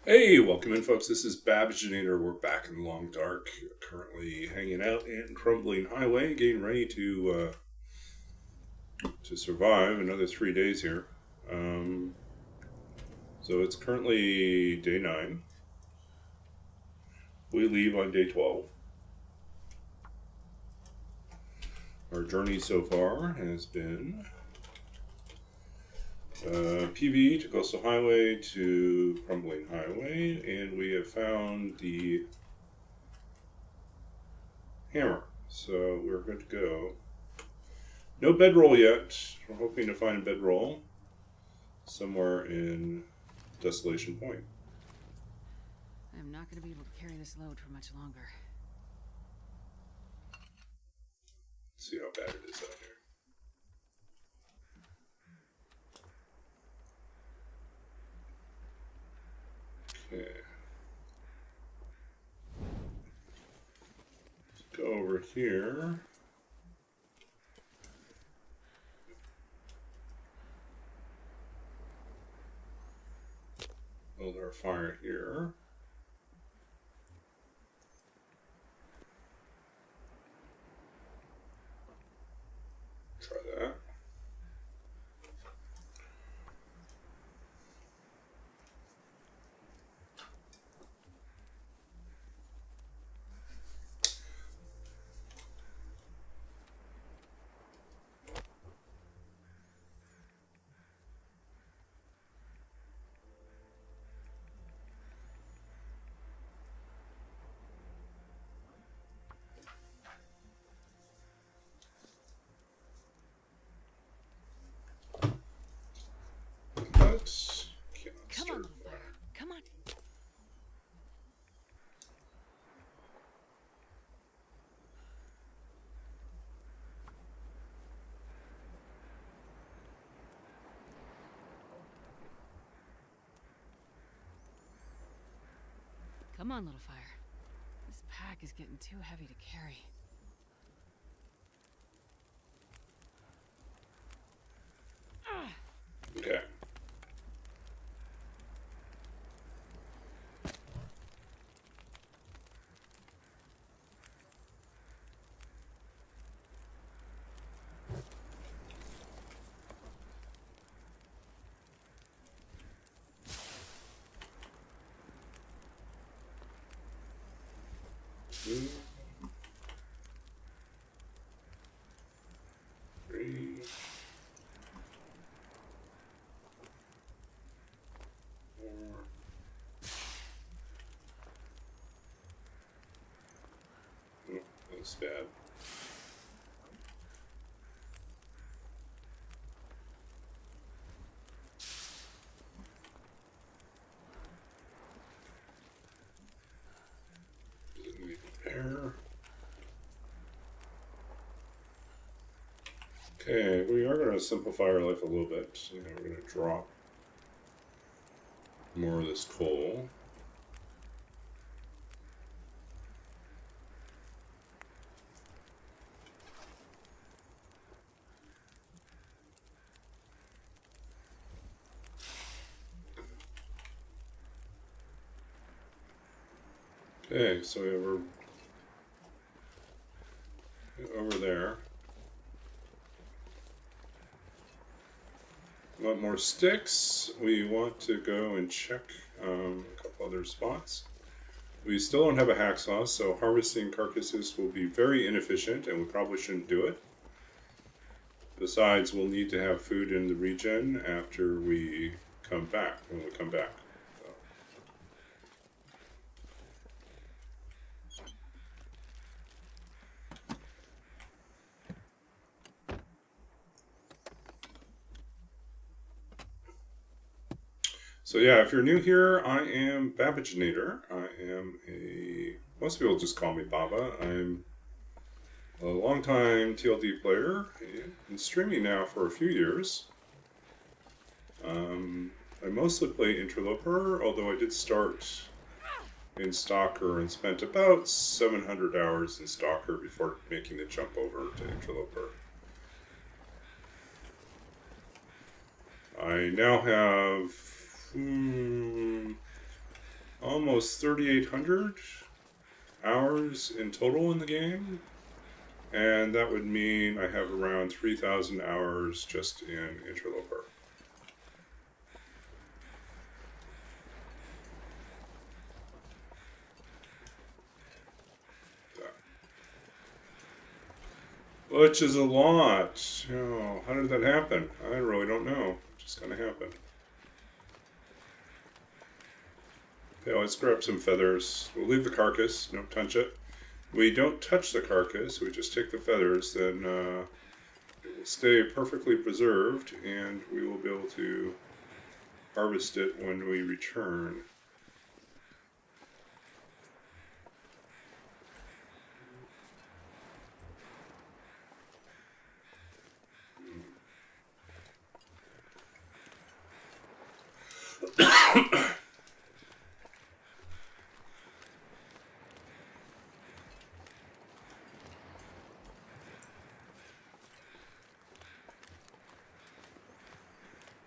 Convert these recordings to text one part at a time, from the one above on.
Hey, welcome in, folks. This is Babjanator. We're back in the long dark, currently hanging out in Crumbling Highway, getting ready to survive another 3 days here. Um, so it's currently day 9. We leave on day 12. Our journey so far has been PV to Coastal Highway to Crumbling Highway, and we have found the hammer. So we're good to go. No bedroll yet. We're hoping to find a bedroll somewhere in Desolation Point. I'm not going to be able to carry this load for much longer. Let's see how bad it is out here. Okay. Let's go over here. Build our fire here. Try that. Let's cannot Come start on, a little fire. fire. Come on. Come on, little fire. This pack is getting too heavy to carry. Okay. Two, three, four. Oh, that's bad. Doesn't need repair. Okay, we are going to simplify our life a little bit. We're going to drop more of this coal. Okay, so we're over there. Want more sticks? We want to go and check a couple other spots. We still don't have a hacksaw, so harvesting carcasses will be very inefficient, and we probably shouldn't do it. Besides, we'll need to have food in the regen after we come back. When we come back. So yeah, if you're new here, I am Babbagenator. I am most people just call me Baba. I'm a longtime TLD player. I've been streaming now for a few years. I mostly play Interloper, although I did start in Stalker and spent about 700 hours in Stalker before making the jump over to Interloper. I now have almost 3,800 hours in total in the game. And that would mean I have around 3,000 hours just in Interloper. Which is a lot. Oh, how did that happen? I really don't know. It just kind of happened. Okay, let's grab some feathers. We'll leave the carcass. Don't touch it. We don't touch the carcass. We just take the feathers. Then it will stay perfectly preserved, and we will be able to harvest it when we return.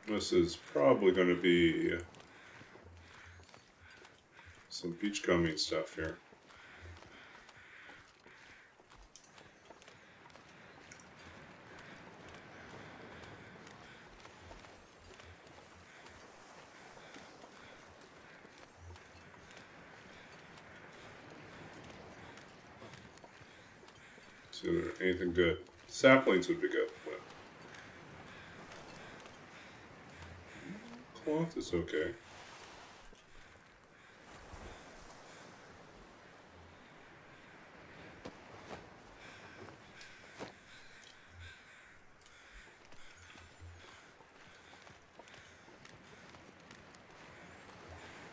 This is probably going to be some beachcombing stuff here. See if there's anything good. Saplings would be good, but cloth is okay.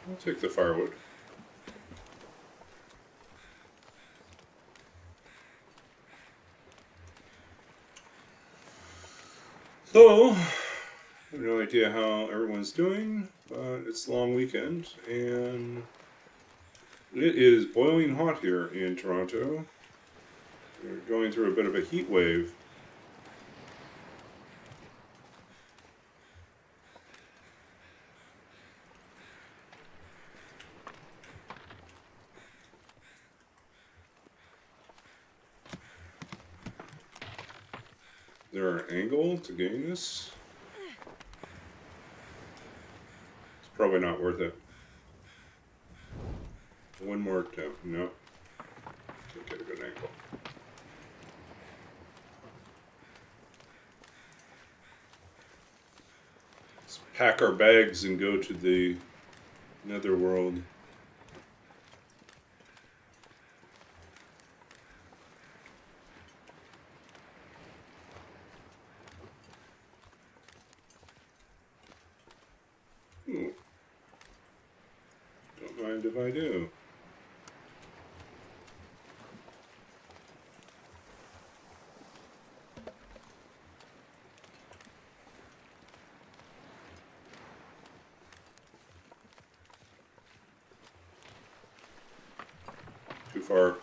I'll take the firewood. So, I have no idea how everyone's doing, but it's a long weekend, and it is boiling hot here in Toronto. We're going through a bit of a heat wave. Is there an angle to gain this? It's probably not worth it. One more attempt. No. Can't get a good angle. Let's pack our bags and go to the netherworld. Don't mind if I do. Too far.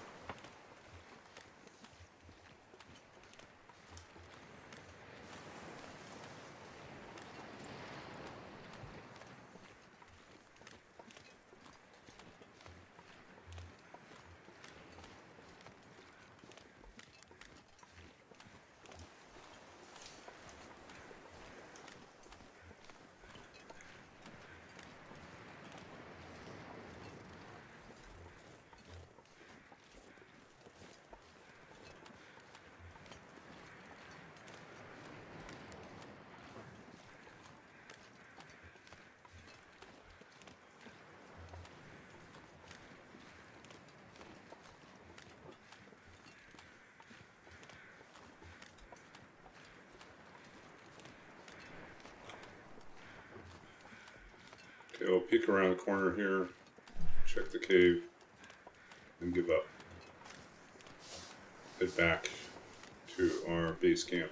Okay, we'll peek around the corner here, check the cave, and give up. Head back to our base camp.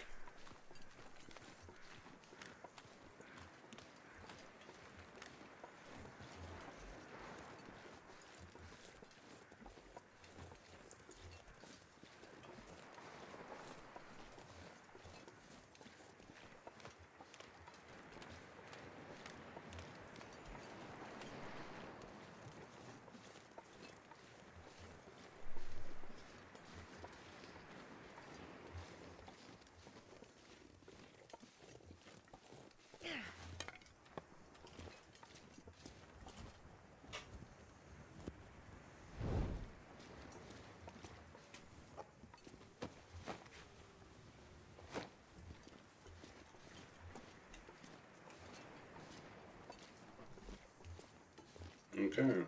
Okay.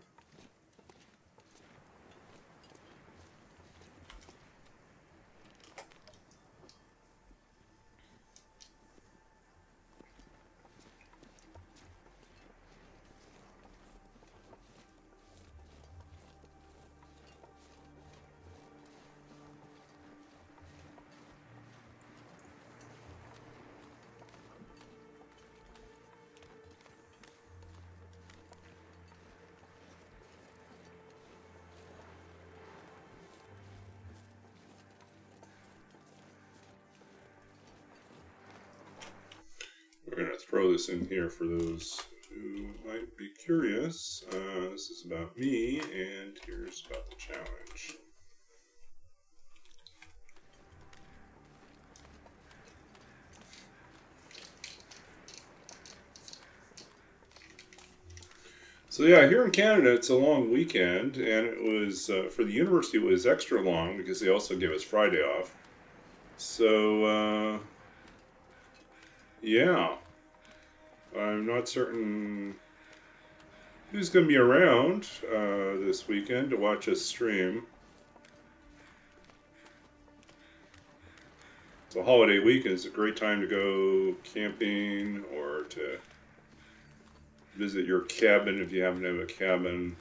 We're going to throw this in here for those who might be curious. This is about me, and here's about the challenge. So yeah, here in Canada, it's a long weekend, and it was for the university. It was extra long because they also gave us Friday off. So yeah, I'm not certain who's going to be around this weekend to watch us stream. It's a holiday weekend. It's a great time to go camping or to visit your cabin if you happen to have a cabin.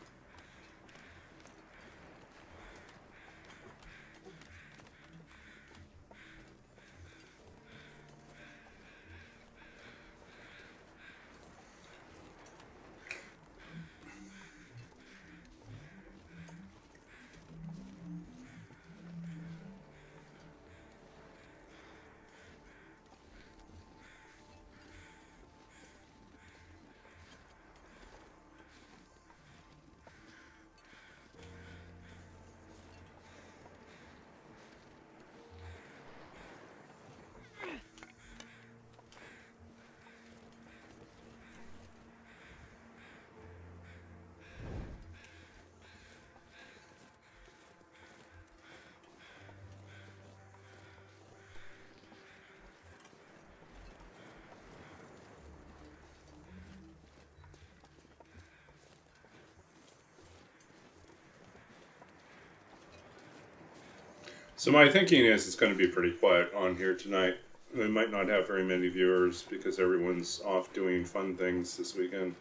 So my thinking is it's going to be pretty quiet on here tonight. We might not have very many viewers because everyone's off doing fun things this weekend.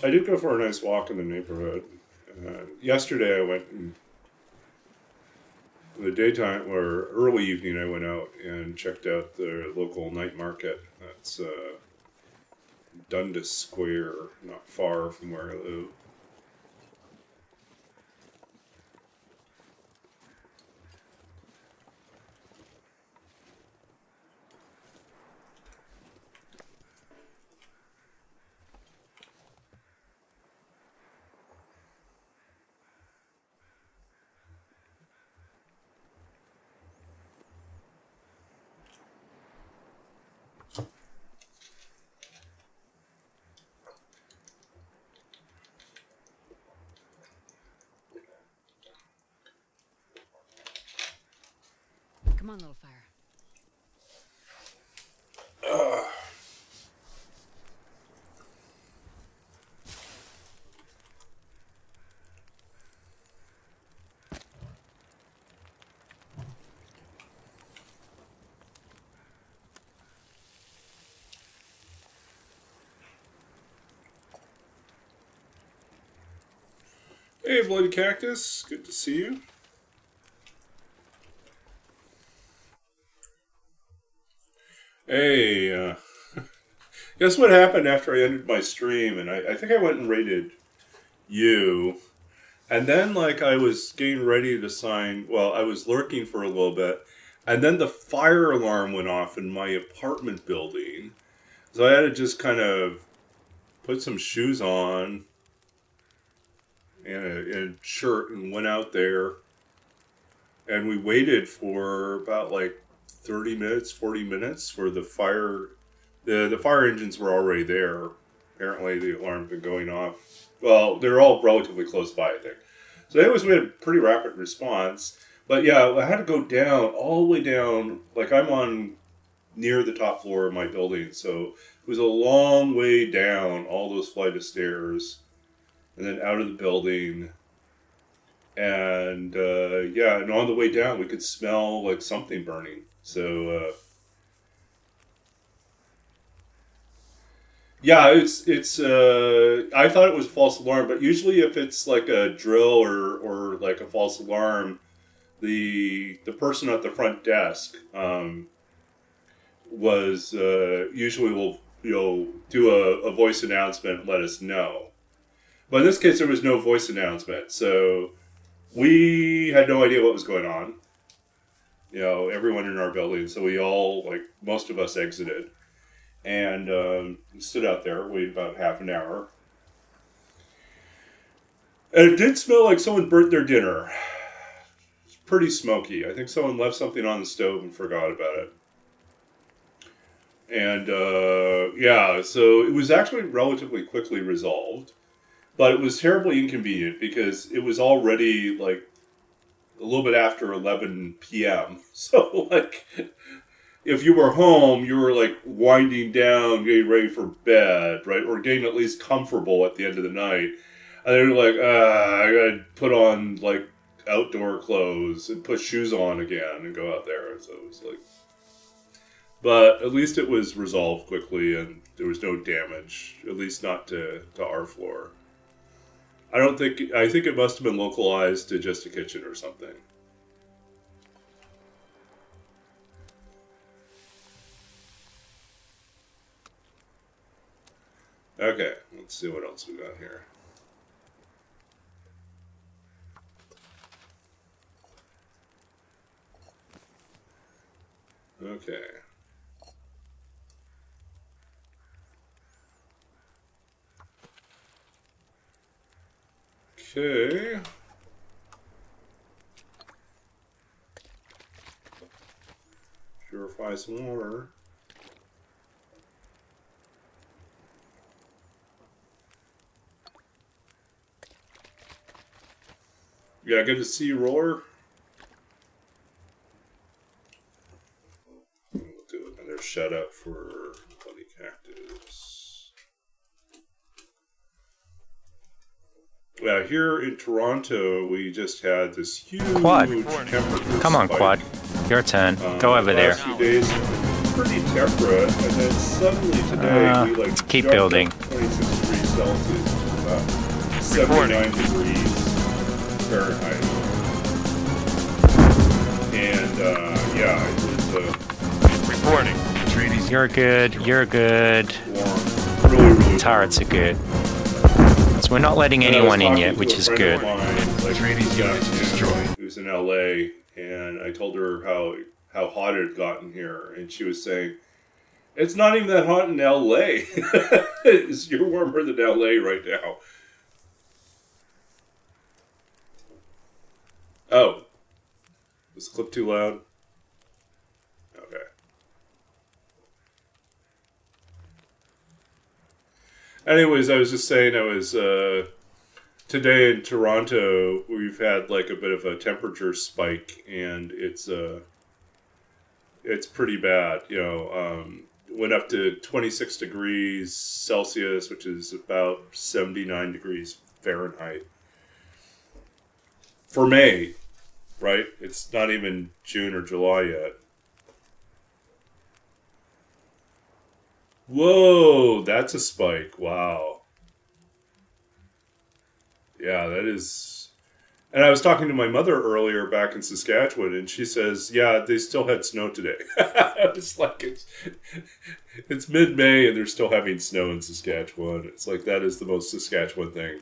I did go for a nice walk in the neighborhood. Yesterday I went in the daytime or early evening. I went out and checked out the local night market. That's Dundas Square, not far from where I live. Come on, little fire. Hey, Bloody Cactus. Good to see you. Hey, guess what happened after I ended my stream? And I think I went and raided you. And then, like, I was getting ready to sign. Well, I was lurking for a little bit. And then the fire alarm went off in my apartment building. So I had to just kind of put some shoes on and a shirt and went out there. And we waited for about like 30 minutes, 40 minutes for the fire. The fire engines were already there. Apparently, the alarm's been going off. Well, they're all relatively close by, I think. So, anyways, we had a pretty rapid response. But yeah, I had to go down, all the way down. Like, I'm on near the top floor of my building. So it was a long way down all those flight of stairs, and then out of the building. And yeah, and on the way down, we could smell like something burning. So yeah, it's. I thought it was a false alarm, but usually if it's like a drill or like a false alarm, the person at the front desk was usually will do a voice announcement and let us know. But in this case, there was no voice announcement, so we had no idea what was going on. Everyone in our building, so we all, like, most of us exited and stood out there, waited about half an hour. And it did smell like someone burnt their dinner. It's pretty smoky. I think someone left something on the stove and forgot about it. And yeah, so it was actually relatively quickly resolved. But it was terribly inconvenient because it was already like a little bit after 11 p.m. So, like, if you were home, you were like winding down, getting ready for bed, right? Or getting at least comfortable at the end of the night. And then you're like, I gotta put on like outdoor clothes and put shoes on again and go out there. So it was like, but at least it was resolved quickly and there was no damage, at least not to our floor. I think it must have been localized to just a kitchen or something. Okay, let's see what else we got here. Okay. Okay. Purify some water. Yeah, good to see you, Roller. We'll do another shout out for Bloody Cactus. Yeah, here in Toronto, we just had this huge Quad. temperature Come on, spike. Quad. Your turn. Go over The there. last few days, pretty temperate, and then suddenly today we like keep jumped building. up 26 degrees Celsius, which is about 79 degrees Fahrenheit. And yeah, it was Reporting. You're good. You're good. warm, really Turrets are good. So we're not letting anyone in yet, which is good. Trainees units destroyed. Who's in LA, and I told her how hot it had gotten here, and she was saying, "It's not even that hot in LA. You're warmer than LA right now." Oh, was the clip too loud? Okay. Anyways, I was just saying, today in Toronto, we've had like a bit of a temperature spike, and it's pretty bad. Went up to 26 degrees Celsius, which is about 79 degrees Fahrenheit for May, right? It's not even June or July yet. Whoa, that's a spike. Wow. Yeah, that is. And I was talking to my mother earlier back in Saskatchewan, and she says, "Yeah, they still had snow today." It's like it's mid-May, and they're still having snow in Saskatchewan. It's like that is the most Saskatchewan thing.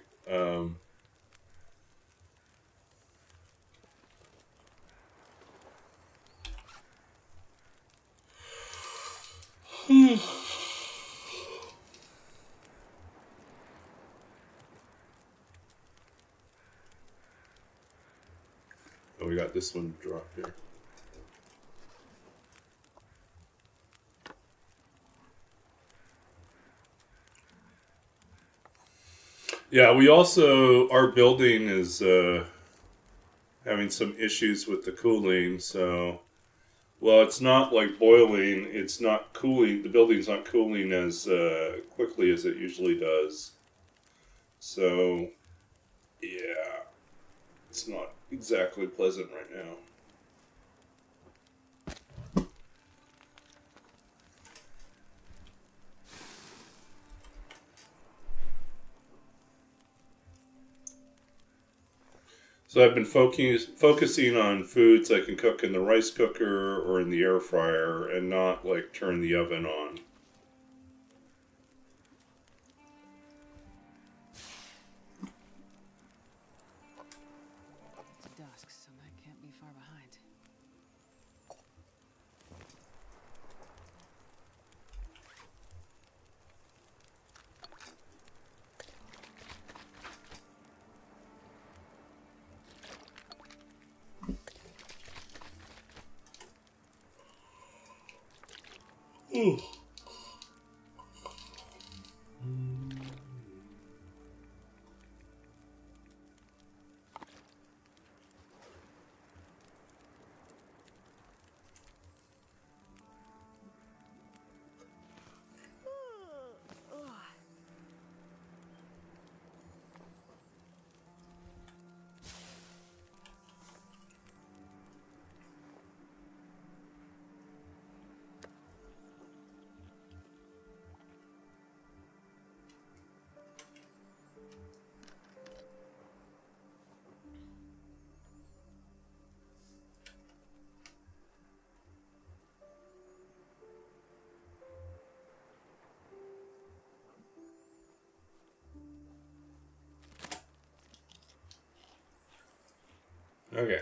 Oh, we got this one dropped here. Yeah, we also, our building is having some issues with the cooling, so Well, it's not like boiling. It's not cooling. The building's not cooling as quickly as it usually does. So, yeah, it's not exactly pleasant right now. So I've been focusing on foods I can cook in the rice cooker or in the air fryer and not like turn the oven on. It's dusk, so that can't be far behind. Ooh. Okay.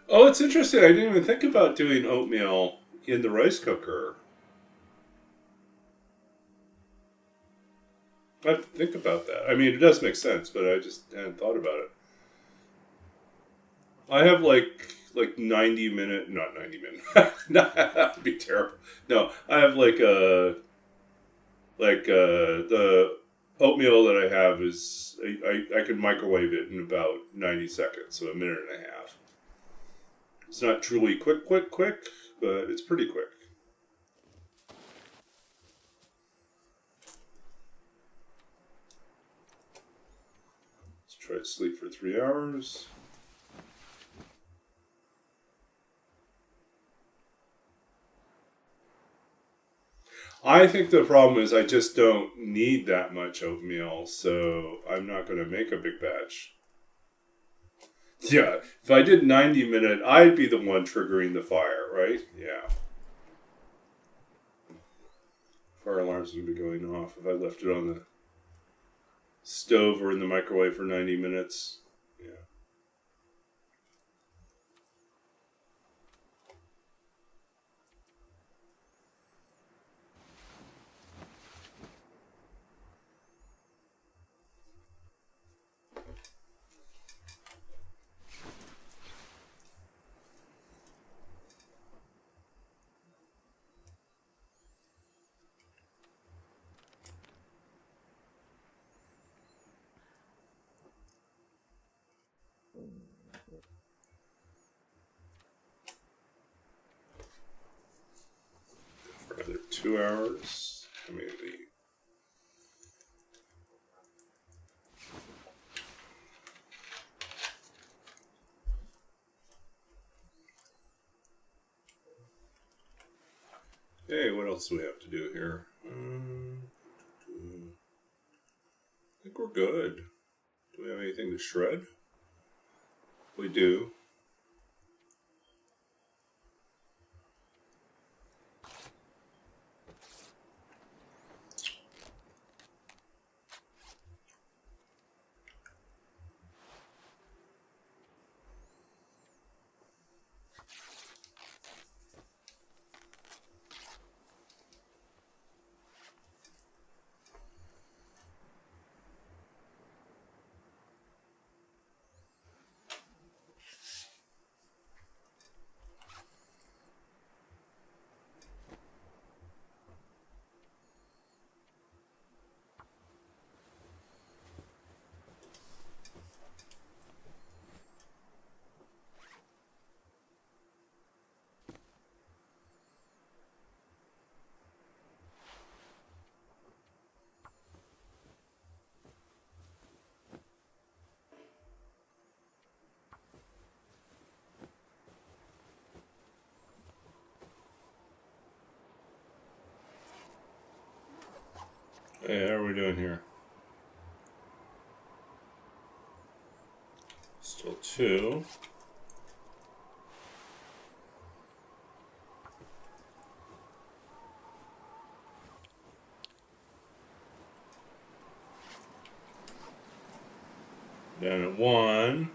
Oh, it's interesting. I didn't even think about doing oatmeal in the rice cooker. I have to think about that. I mean, it does make sense, but I just hadn't thought about it. I have like 90 minute, not 90 minute. No, that would be terrible. No, I have the oatmeal that I have is I can microwave it in about 90 seconds, so a minute and a half. It's not truly quick, but it's pretty quick. Let's try to sleep for 3 hours. I think the problem is I just don't need that much oatmeal, so I'm not going to make a big batch. Yeah, if I did 90 minute, I'd be the one triggering the fire, right? Yeah. Fire alarms would be going off if I left it on the stove or in the microwave for 90 minutes. Yeah. For another 2 hours. Maybe. Hey, what else do we have to do here? I think we're good. Do we have anything to shred? We do. Hey, how are we doing here? Still 2. Down at 1.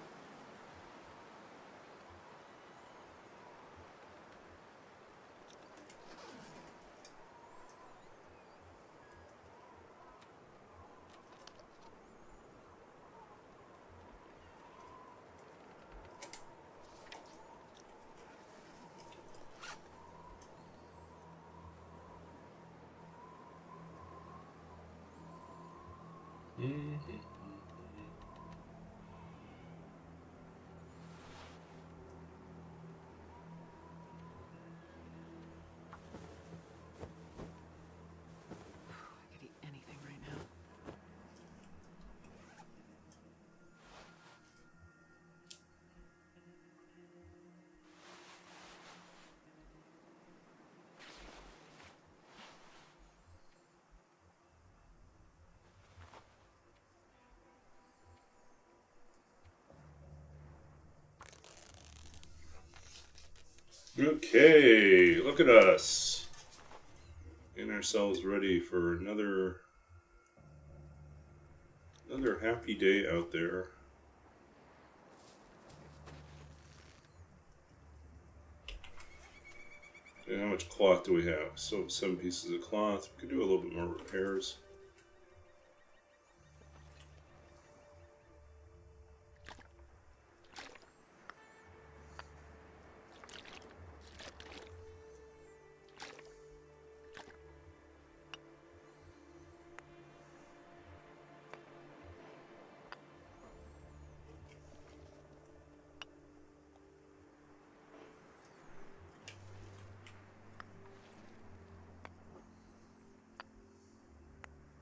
I could eat anything right now. Okay, look at us. Getting ourselves ready for another happy day out there. And how much cloth do we have? So 7 pieces of cloth. We could do a little bit more repairs.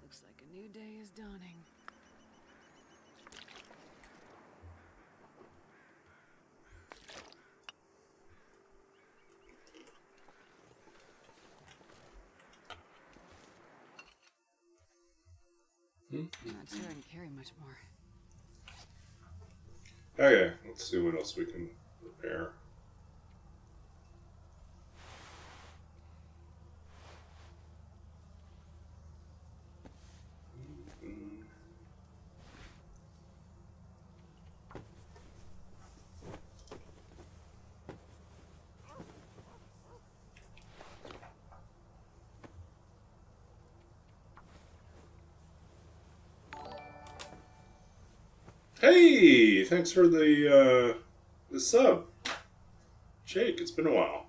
Looks like a new day is dawning. Not sure I can carry much more. Okay, let's see what else we can repair. Hey, thanks for the sub, Jake. It's been a while.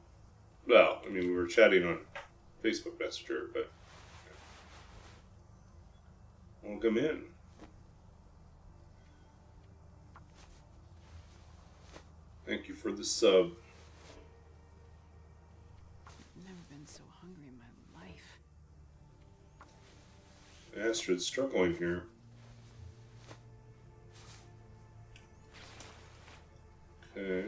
Well, I mean, we were chatting on Facebook Messenger, but welcome in. Thank you for the sub. I've never been so hungry in my life. Astrid's struggling here. Okay.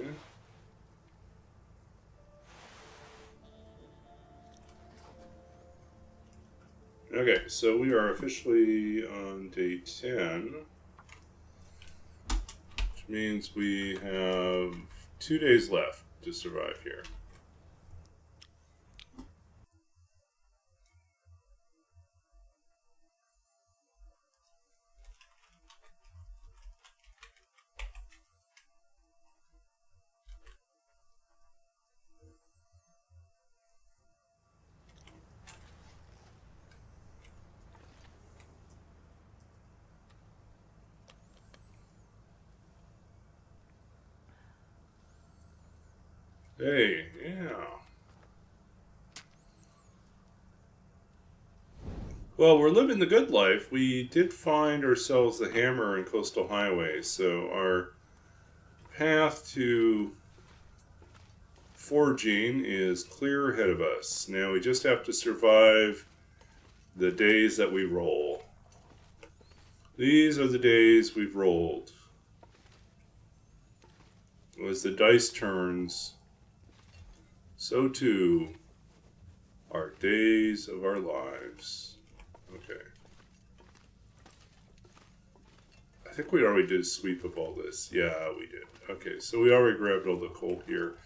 Okay, so we are officially on day 10, which means we have 2 days left to survive here. Hey, yeah. Well, we're living the good life. We did find ourselves the hammer in Coastal Highway, so our path to forging is clear ahead of us. Now we just have to survive the days that we roll. These are the days we've rolled. As the dice turns, so too are days of our lives. Okay. think we already did a sweep of all this. Yeah, we did. Okay, so we already grabbed all the coal here.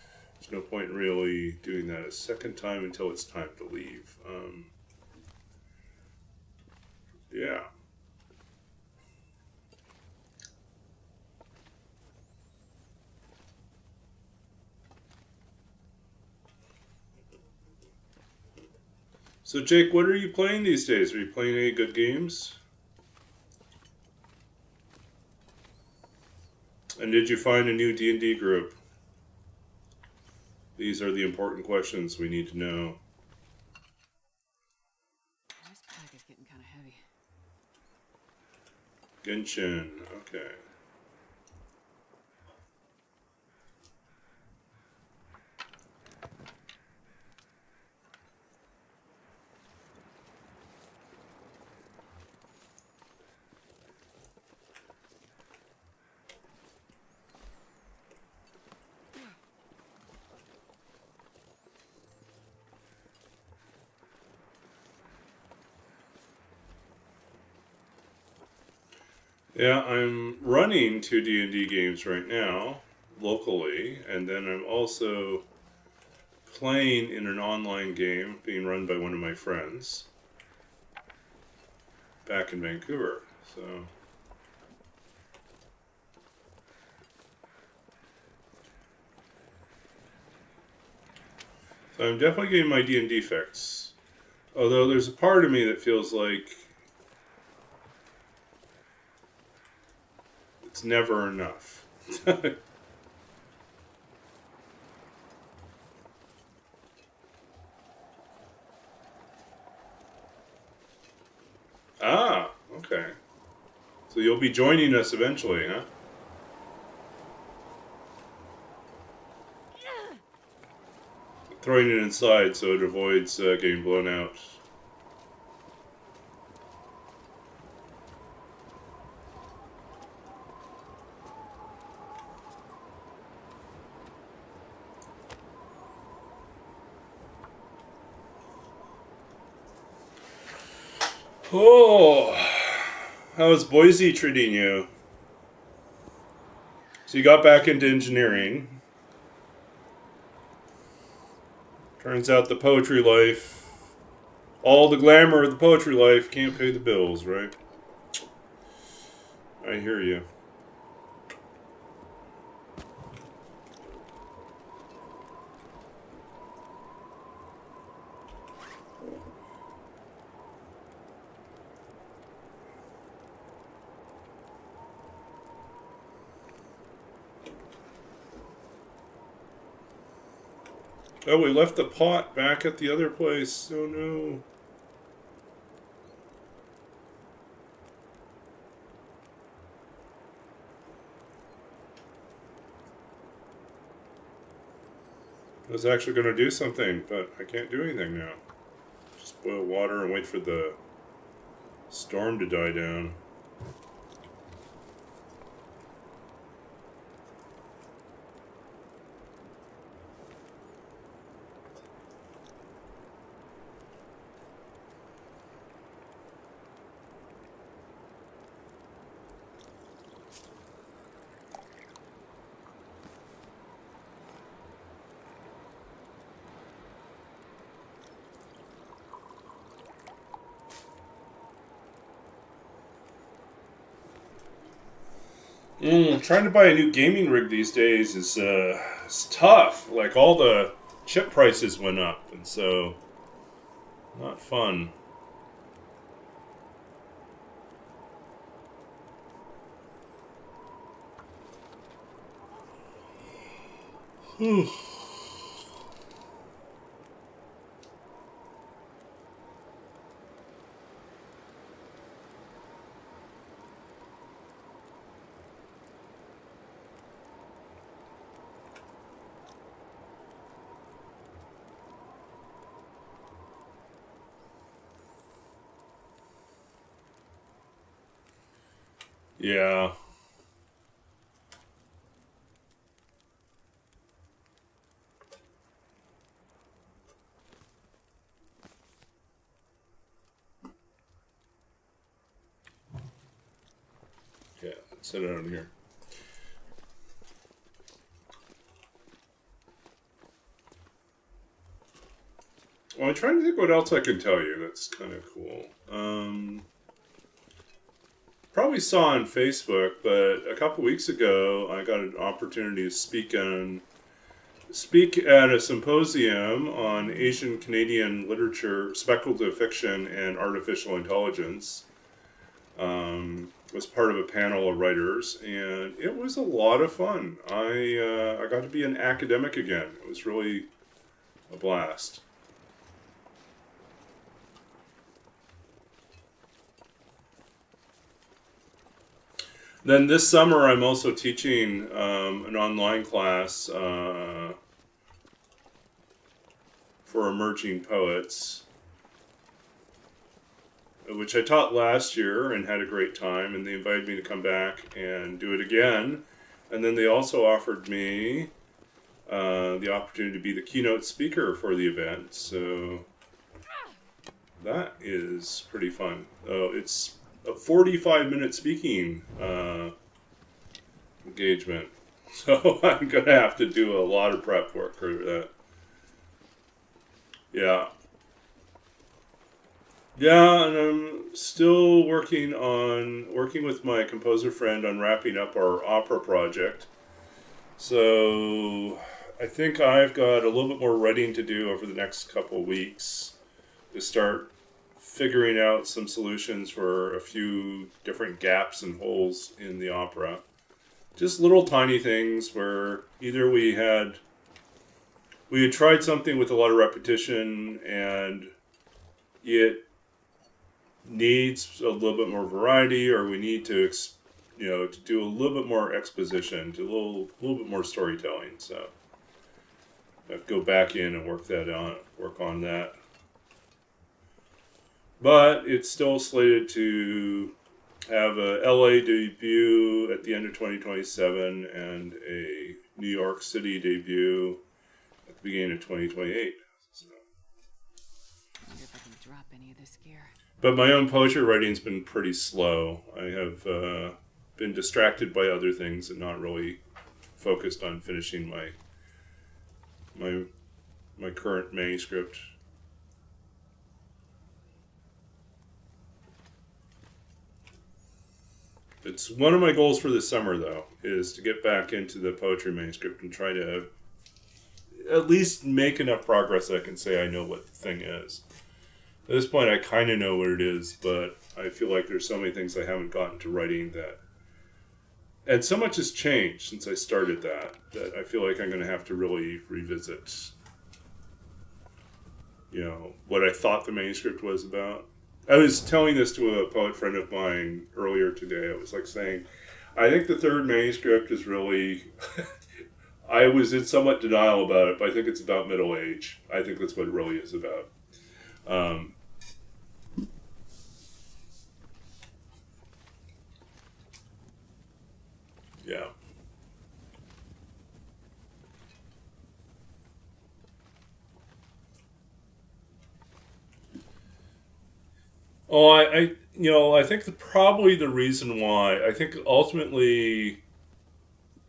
There's no point in really doing that a second time until it's time to leave. Yeah. So, Jake, what are you playing these days? Are you playing any good games? And did you find a new D&D group? These are the important questions we need to know. This pack is getting kind of heavy. Genshin, okay. Yeah, I'm running 2 D&D games right now, locally, and then I'm also playing in an online game being run by one of my friends back in Vancouver. So I'm definitely getting my D&D fix. Although there's a part of me that feels like it's never enough. Ah, okay. So you'll be joining us eventually, huh? Throwing it inside so it avoids getting blown out. Oh, how's Boise treating you? So you got back into engineering. Turns out the poetry life, all the glamour of the poetry life can't pay the bills, right? I hear you. Oh, we left the pot back at the other place. Oh no. I was actually going to do something, but I can't do anything now. Just boil water and wait for the storm to die down. Trying to buy a new gaming rig these days is tough. Like, all the chip prices went up, and so not fun. Yeah. Yeah, Set it on here. Well, I'm trying to think what else I can tell you that's kind of cool. Probably saw on Facebook, but a couple weeks ago I got an opportunity to speak at a symposium on Asian Canadian literature, speculative fiction, and artificial intelligence. Was part of a panel of writers, and it was a lot of fun. I got to be an academic again. It was really a blast. Then this summer, I'm also teaching an online class for emerging poets, which I taught last year and had a great time, and they invited me to come back and do it again. And then they also offered me the opportunity to be the keynote speaker for the event. So that is pretty fun. It's a 45-minute speaking engagement. So I'm going to have to do a lot of prep work for that. Yeah. Yeah, and I'm still working with my composer friend on wrapping up our opera project. So I think I've got a little bit more writing to do over the next couple of weeks to start figuring out some solutions for a few different gaps and holes in the opera. Just little tiny things where either we had tried something with a lot of repetition and it needs a little bit more variety, or we need to to do a little bit more exposition, to a little bit more storytelling. So I have to go back in and work on that. But it's still slated to have a LA debut at the end of 2027 and a New York City debut at the beginning of 2028. So. I wonder if I can drop any of this gear. But my own poetry writing's been pretty slow. I have been distracted by other things and not really focused on finishing my current manuscript. It's one of my goals for this summer, though, is to get back into the poetry manuscript and try to at least make enough progress that I can say I know what the thing is. At this point, I kind of know what it is, but I feel like there's so many things I haven't gotten to writing that... And so much has changed since I started that I feel like I'm going to have to really revisit, what I thought the manuscript was about. I was telling this to a poet friend of mine earlier today. I was like saying, I think the third manuscript is really... I was in somewhat denial about it, but I think it's about middle age. I think that's what it really is about. Yeah. Oh, I think probably the reason why, I think ultimately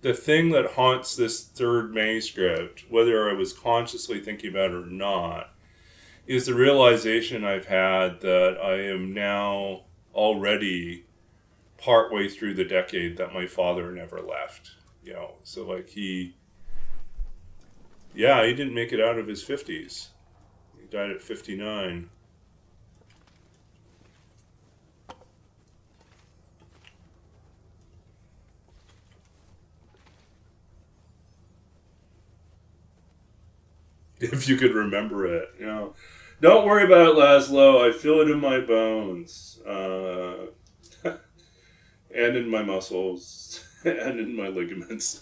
the thing that haunts this third manuscript, whether I was consciously thinking about it or not, is the realization I've had that I am now already partway through the decade that my father never left. So like he didn't make it out of his 50s. He died at 59. If you could remember it, Don't worry about it, Laszlo. I feel it in my bones, and in my muscles, and in my ligaments,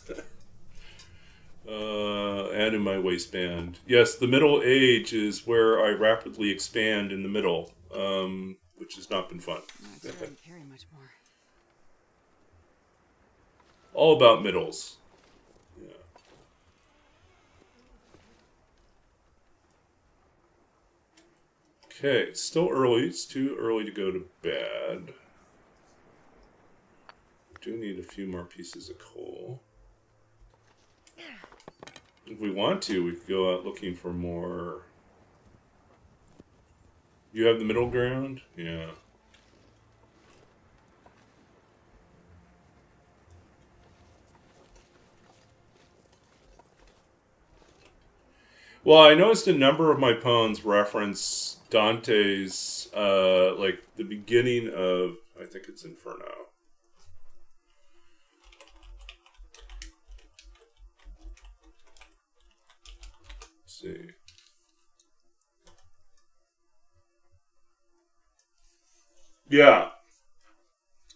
and in my waistband. Yes, the middle age is where I rapidly expand in the middle, which has not been fun. I'm not sure I can carry much more. All about middles. Okay, it's still early. It's too early to go to bed. do need a few more pieces of coal. If we want to, we could go out looking for more. You have the middle ground? Yeah. Well, I noticed a number of my poems reference Dante's, like the beginning of, I think it's Inferno. Let's see. Yeah.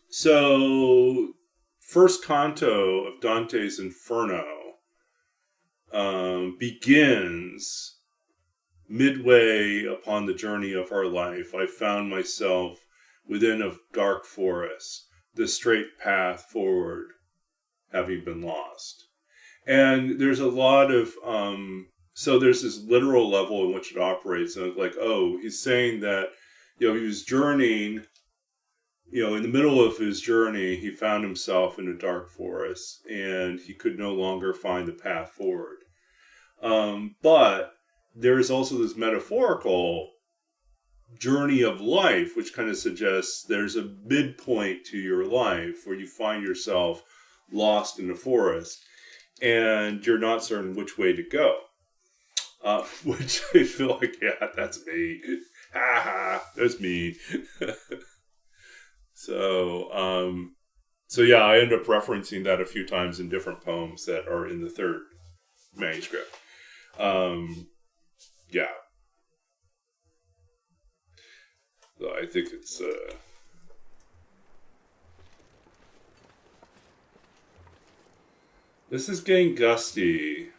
So, first canto of Dante's Inferno begins midway upon the journey of our life. I found myself within a dark forest, the straight path forward having been lost. And there's a lot of, so there's this literal level in which it operates. And it's like, oh, he's saying that, he was journeying, in the middle of his journey, he found himself in a dark forest and he could no longer find the path forward. But there is also this metaphorical journey of life, which kind of suggests there's a midpoint to your life where you find yourself lost in the forest and you're not certain which way to go. Which I feel like, yeah, that's me. Ha ha, that's me. So yeah, I end up referencing that a few times in different poems that are in the third manuscript. Yeah. So I think it's this is getting gusty.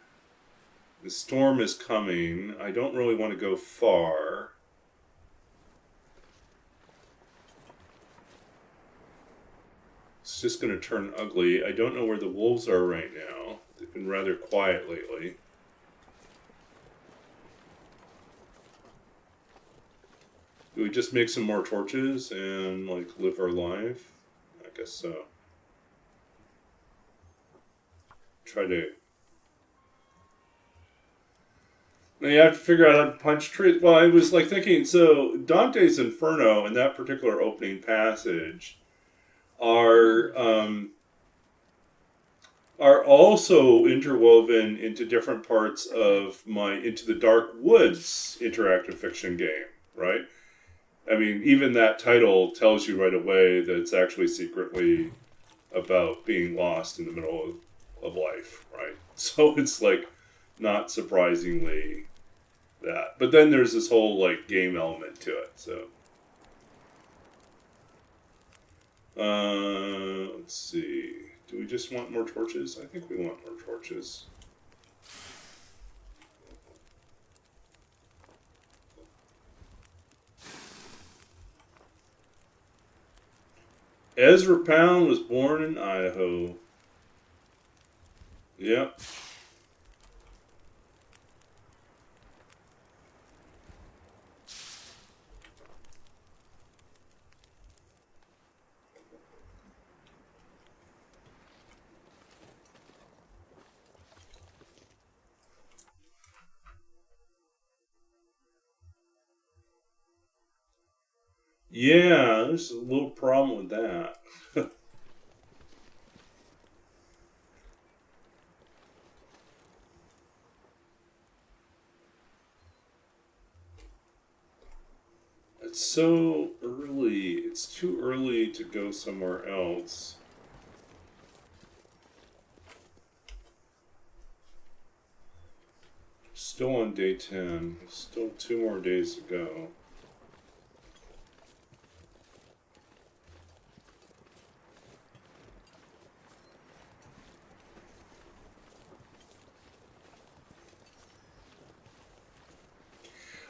The storm is coming. I don't really want to go far. It's just going to turn ugly. I don't know where the wolves are right now. They've been rather quiet lately. Do we just make some more torches and, live our life? I guess so. Try to... Now you have to figure out how to punch trees. Well, I was, thinking, so Dante's Inferno in that particular opening passage are also interwoven into different parts of my Into the Dark Woods interactive fiction game, right? I mean, even that title tells you right away that it's actually secretly about being lost in the middle of life, right? So it's not surprisingly that. But then there's this whole game element to it, so. Let's see. Do we just want more torches? I think we want more torches. Ezra Pound was born in Idaho. Yep. Yeah, there's a little problem with that. It's so early. It's too early to go somewhere else. Still on day 10. Still 2 more days to go.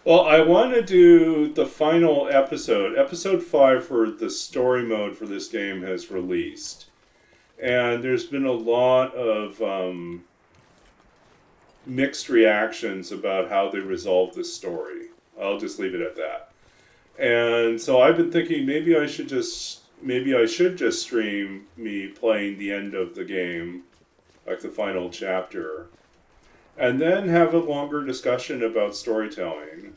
Well, I want to do the final episode. Episode 5 for the story mode for this game has released. And there's been a lot of mixed reactions about how they resolve this story. I'll just leave it at that. And so I've been thinking maybe I should just, maybe I should just stream me playing the end of the game, like the final chapter, and then have a longer discussion about storytelling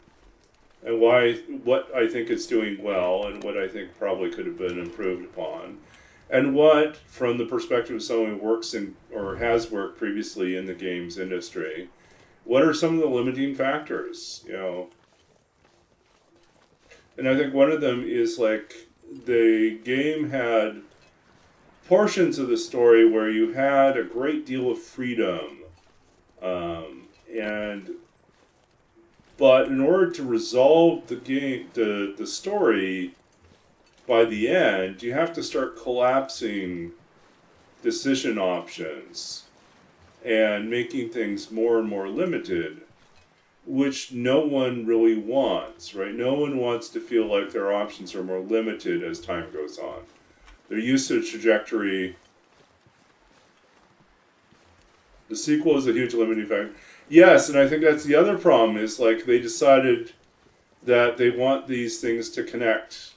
and what I think it's doing well and what I think probably could have been improved upon. And what, from the perspective of someone who works in or has worked previously in the games industry, what are some of the limiting factors, And I think one of them is like the game had portions of the story where you had a great deal of freedom, and but in order to resolve the story by the end, you have to start collapsing decision options and making things more and more limited, which no one really wants, right? No one wants to feel like their options are more limited as time goes on. They're used to a trajectory. The sequel is a huge limiting factor. Yes, and I think that's the other problem is like they decided that they want these things to connect.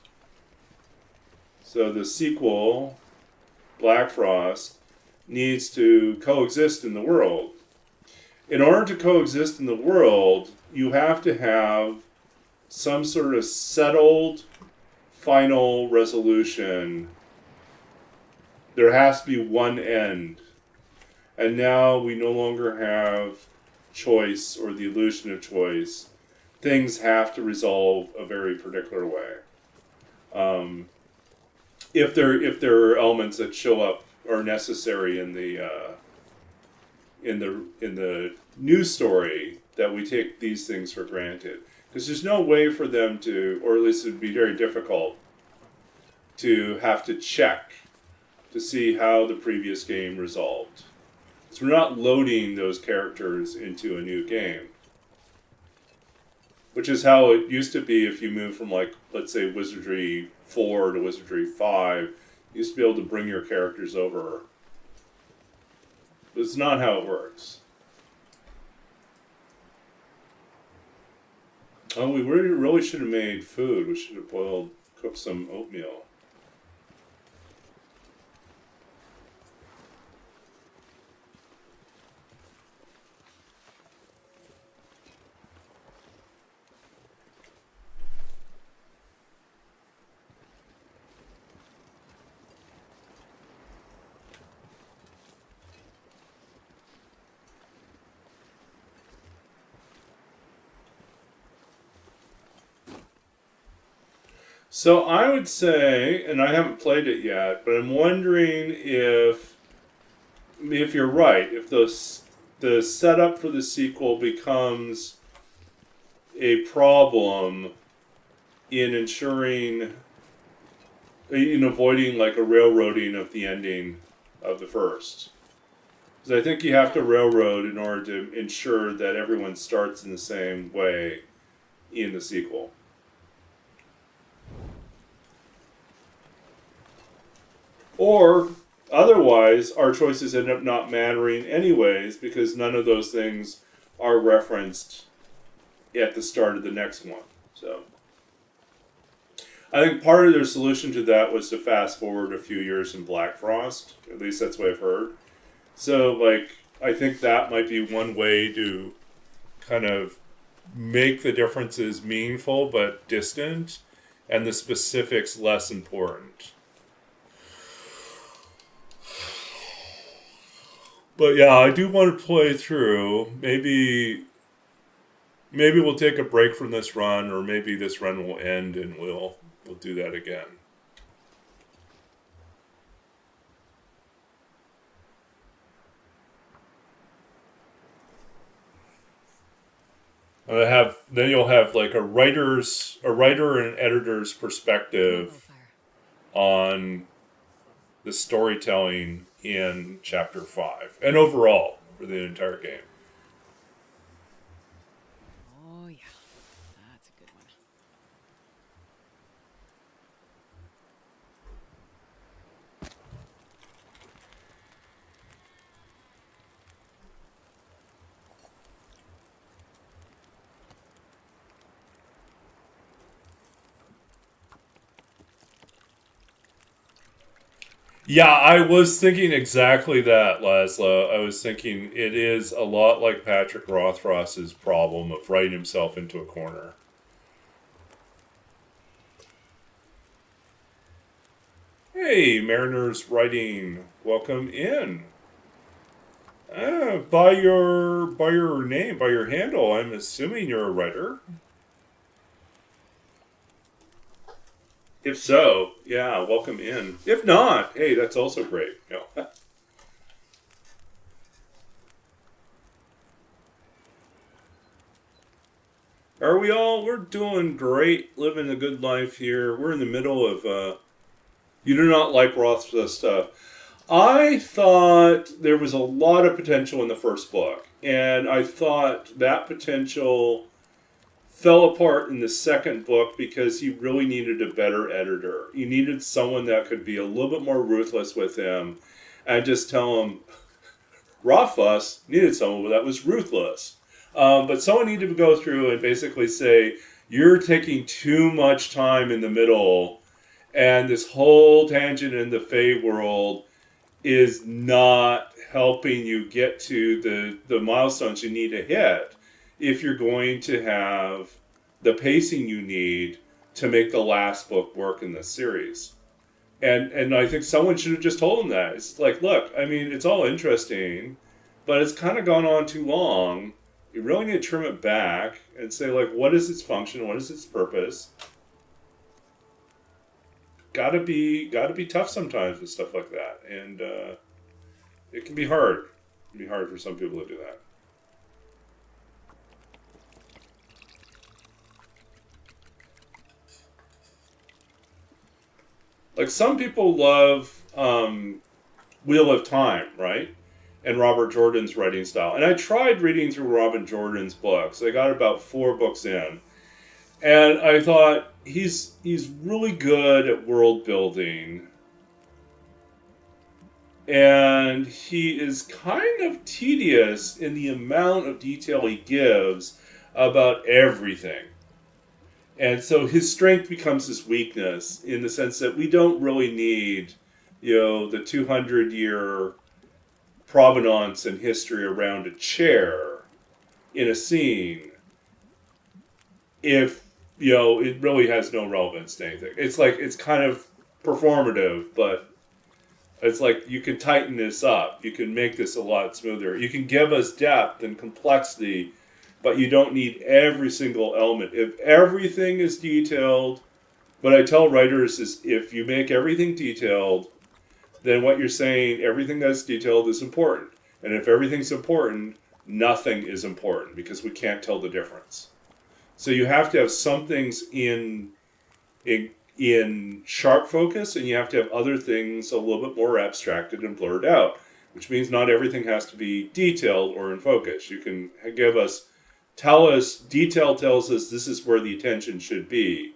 So the sequel, Black Frost, needs to coexist in the world. In order to coexist in the world, you have to have some sort of settled final resolution. There has to be one end. And now we no longer have choice or the illusion of choice. Things have to resolve a very particular way. If there are elements that show up or necessary in the news story, that we take these things for granted, because there's no way for them to, or at least it'd be very difficult to have to check to see how the previous game resolved. So we're not loading those characters into a new game, which is how it used to be if you move from, like, let's say Wizardry 4 to Wizardry 5. You used to be able to bring your characters over. But it's not how it works. Oh, we really should have made food. We should have cooked some oatmeal. So I would say, and I haven't played it yet, but I'm wondering if you're right, if the setup for the sequel becomes a problem in ensuring, in avoiding like a railroading of the ending of the first. Because I think you have to railroad in order to ensure that everyone starts in the same way in the sequel. Or, otherwise, our choices end up not mattering anyways because none of those things are referenced at the start of the next one. So, I think part of their solution to that was to fast forward a few years in Black Frost. At least that's what I've heard. So, like, I think that might be one way to kind of make the differences meaningful but distant, and the specifics less important. But yeah, I do want to play through. Maybe we'll take a break from this run, or maybe this run will end and we'll do that again. Then you'll have like a writer and editor's perspective on the storytelling in Chapter 5, and overall for the entire game. Oh, yeah. That's a good one. Yeah, I was thinking exactly that, Laszlo. I was thinking it is a lot like Patrick Rothfuss's problem of writing himself into a corner. Hey, Mariners writing, welcome in. By your name, by your handle, I'm assuming you're a writer. If so, yeah, welcome in. If not, hey, that's also great. You know. Are we all? We're doing great, living a good life here. We're in the middle of. You do not like Rothfuss stuff. I thought there was a lot of potential in the first book, and I thought that potential fell apart in the second book because he really needed a better editor. He needed someone that could be a little bit more ruthless with him and just tell him Rothfuss needed someone that was ruthless. But someone needed to go through and basically say, you're taking too much time in the middle, and this whole tangent in the Fae world is not helping you get to the milestones you need to hit if you're going to have the pacing you need to make the last book work in this series. And I think someone should have just told him that. It's like, look, I mean, it's all interesting, but it's kind of gone on too long. You really need to trim it back and say, like, what is its function? What is its purpose? Gotta be tough sometimes with stuff like that, and it can be hard. It can be hard for some people to do that. Like some people love Wheel of Time, right? And Robert Jordan's writing style. And I tried reading through Robert Jordan's books. I got about 4 books in, and I thought he's really good at world building, and he is kind of tedious in the amount of detail he gives about everything. And so his strength becomes his weakness in the sense that we don't really need, the 200-year provenance and history around a chair in a scene if, it really has no relevance to anything. It's like, it's kind of performative, but it's like you can tighten this up. You can make this a lot smoother. You can give us depth and complexity, but you don't need every single element. If everything is detailed, what I tell writers is if you make everything detailed, then what you're saying, everything that's detailed is important. And if everything's important, nothing is important because we can't tell the difference. So you have to have some things in sharp focus, and you have to have other things a little bit more abstracted and blurred out, which means not everything has to be detailed or in focus. You can detail tells us this is where the attention should be.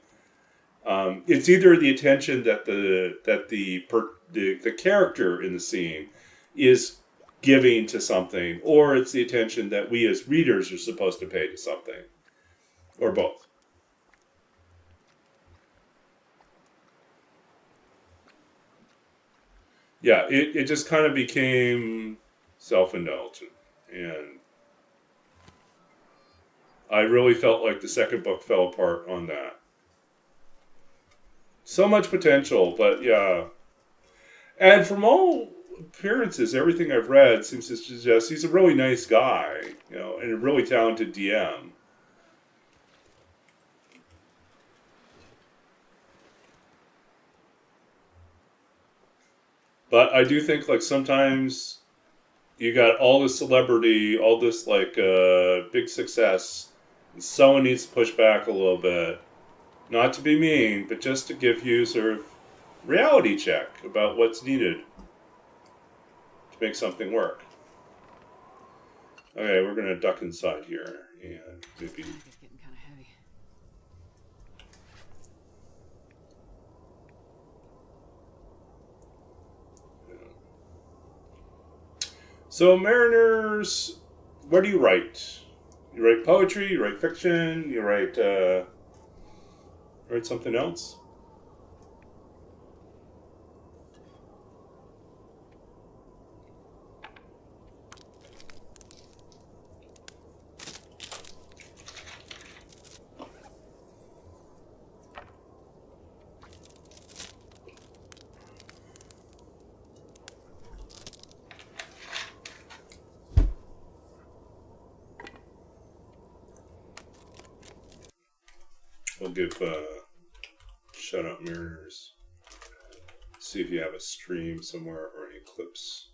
It's either the attention that the character in the scene is giving to something, or it's the attention that we as readers are supposed to pay to something, or both. Yeah, it just kind of became self-indulgent, and I really felt like the second book fell apart on that. So much potential, but yeah. And from all appearances, everything I've read seems to suggest he's a really nice guy, and a really talented DM. But I do think, like, sometimes you got all this celebrity, all this, like, big success, and someone needs to push back a little bit. Not to be mean, but just to give you sort of reality check about what's needed to make something work. Okay, we're going to duck inside here and maybe... It's getting kind of heavy. So, Mariners, where do you write? You write poetry, you write fiction, you write something else? we'll give Shout Out Mariners. See if you have a stream somewhere or any clips.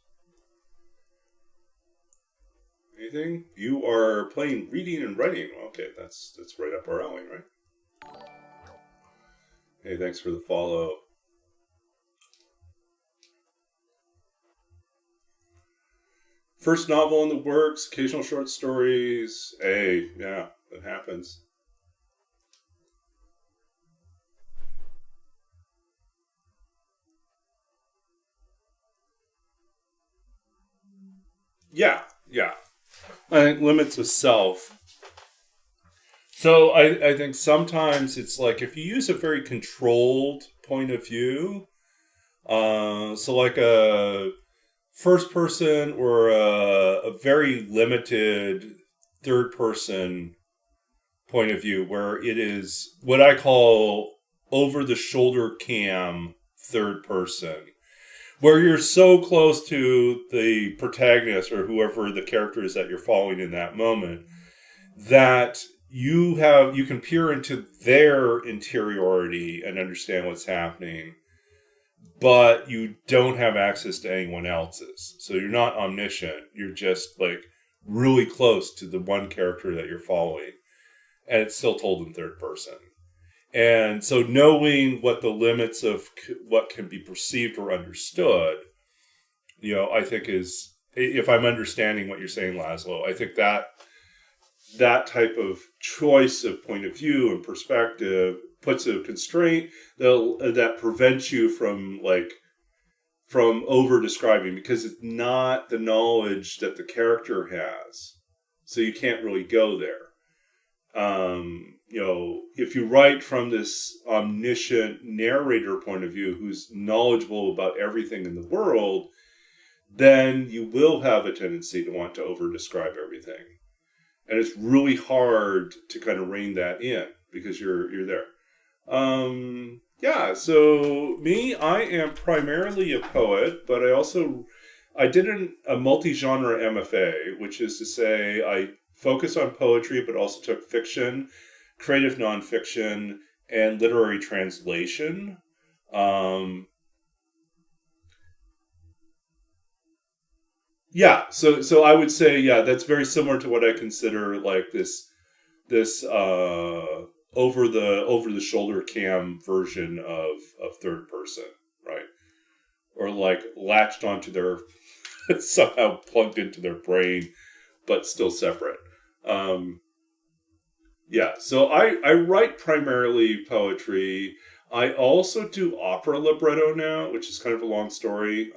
Anything? You are playing reading and writing. Okay, that's right up our alley, right? Hey, thanks for the follow. First novel in the works, occasional short stories. Hey, yeah, that happens. Yeah. I think limits of self. So I think sometimes it's like if you use a very controlled point of view, so like a first person or a very limited third person point of view where it is what I call over the shoulder cam third person, where you're so close to the protagonist or whoever the character is that you're following in that moment that you can peer into their interiority and understand what's happening, but you don't have access to anyone else's. So you're not omniscient. You're just like really close to the one character that you're following, and it's still told in third person. And so knowing what the limits of what can be perceived or understood, I think is, if I'm understanding what you're saying, Laszlo, I think that type of choice of point of view and perspective puts a constraint that prevents you from over describing, because it's not the knowledge that the character has. So you can't really go there. If you write from this omniscient narrator point of view who's knowledgeable about everything in the world, then you will have a tendency to want to over describe everything. And it's really hard to kind of rein that in because you're there. So me, I am primarily a poet, but I did a multi-genre MFA, which is to say I focus on poetry, but also took fiction, creative nonfiction, and literary translation. So I would say, that's very similar to what I consider like this over the shoulder cam version of third person, right? Or like latched onto their somehow plugged into their brain, but still separate. So I write primarily poetry. I also do opera libretto now, which is kind of a long story.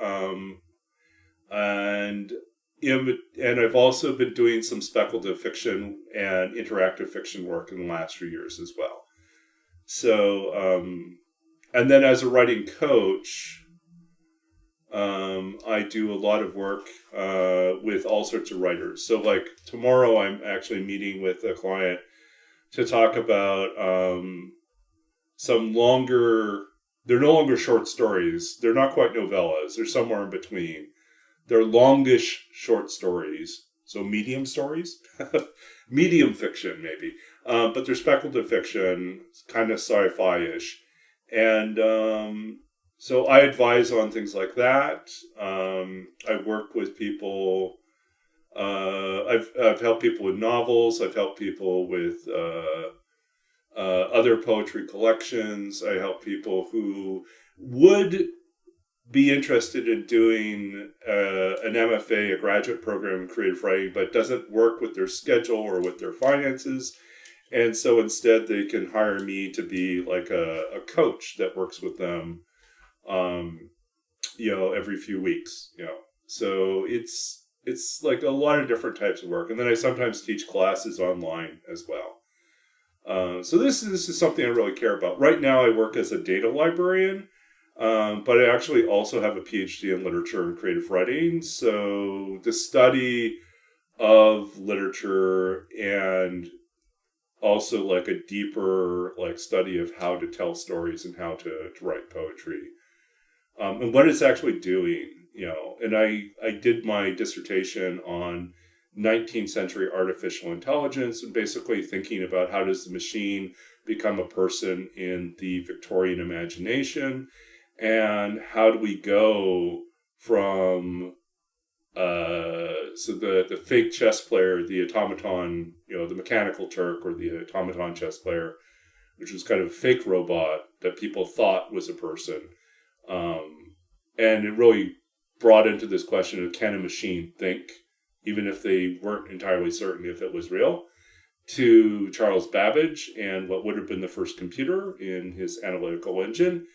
And I've also been doing some speculative fiction and interactive fiction work in the last few years as well. So, and then as a writing coach, I do a lot of work with all sorts of writers. So like tomorrow I'm actually meeting with a client to talk about some longer, they're no longer short stories. They're not quite novellas. They're somewhere in between. They're longish short stories. So medium stories, medium fiction maybe. But they're speculative fiction, kind of sci-fi-ish. And so I advise on things like that. I work with people. I've helped people with novels. I've helped people with other poetry collections. I help people who would be interested in doing an MFA, a graduate program in creative writing, but doesn't work with their schedule or with their finances. And so instead they can hire me to be like a coach that works with them, every few weeks, So it's like a lot of different types of work. And then I sometimes teach classes online as well. So this is something I really care about. Right now I work as a data librarian, but I actually also have a PhD in literature and creative writing. So the study of literature and also like a deeper like study of how to tell stories and how to write poetry, and what it's actually doing, and I did my dissertation on 19th century artificial intelligence, and basically thinking about how does the machine become a person in the Victorian imagination, and how do we go from so the fake chess player, the automaton, the mechanical Turk or the automaton chess player, which was kind of a fake robot that people thought was a person. And it really brought into this question of, can a machine think, even if they weren't entirely certain if it was real, to Charles Babbage and what would have been the first computer in his analytical engine,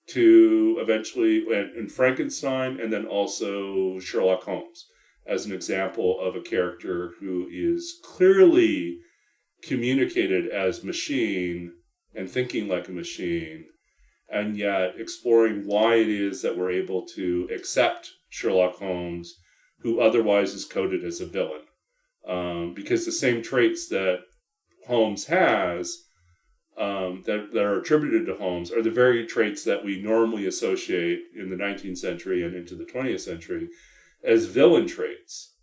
to eventually, and Frankenstein, and then also Sherlock Holmes as an example of a character who is clearly communicated as machine and thinking like a machine, and yet exploring why it is that we're able to accept Sherlock Holmes, who otherwise is coded as a villain. Because the same traits that Holmes has, that are attributed to Holmes, are the very traits that we normally associate in the 19th century and into the 20th century as villain traits.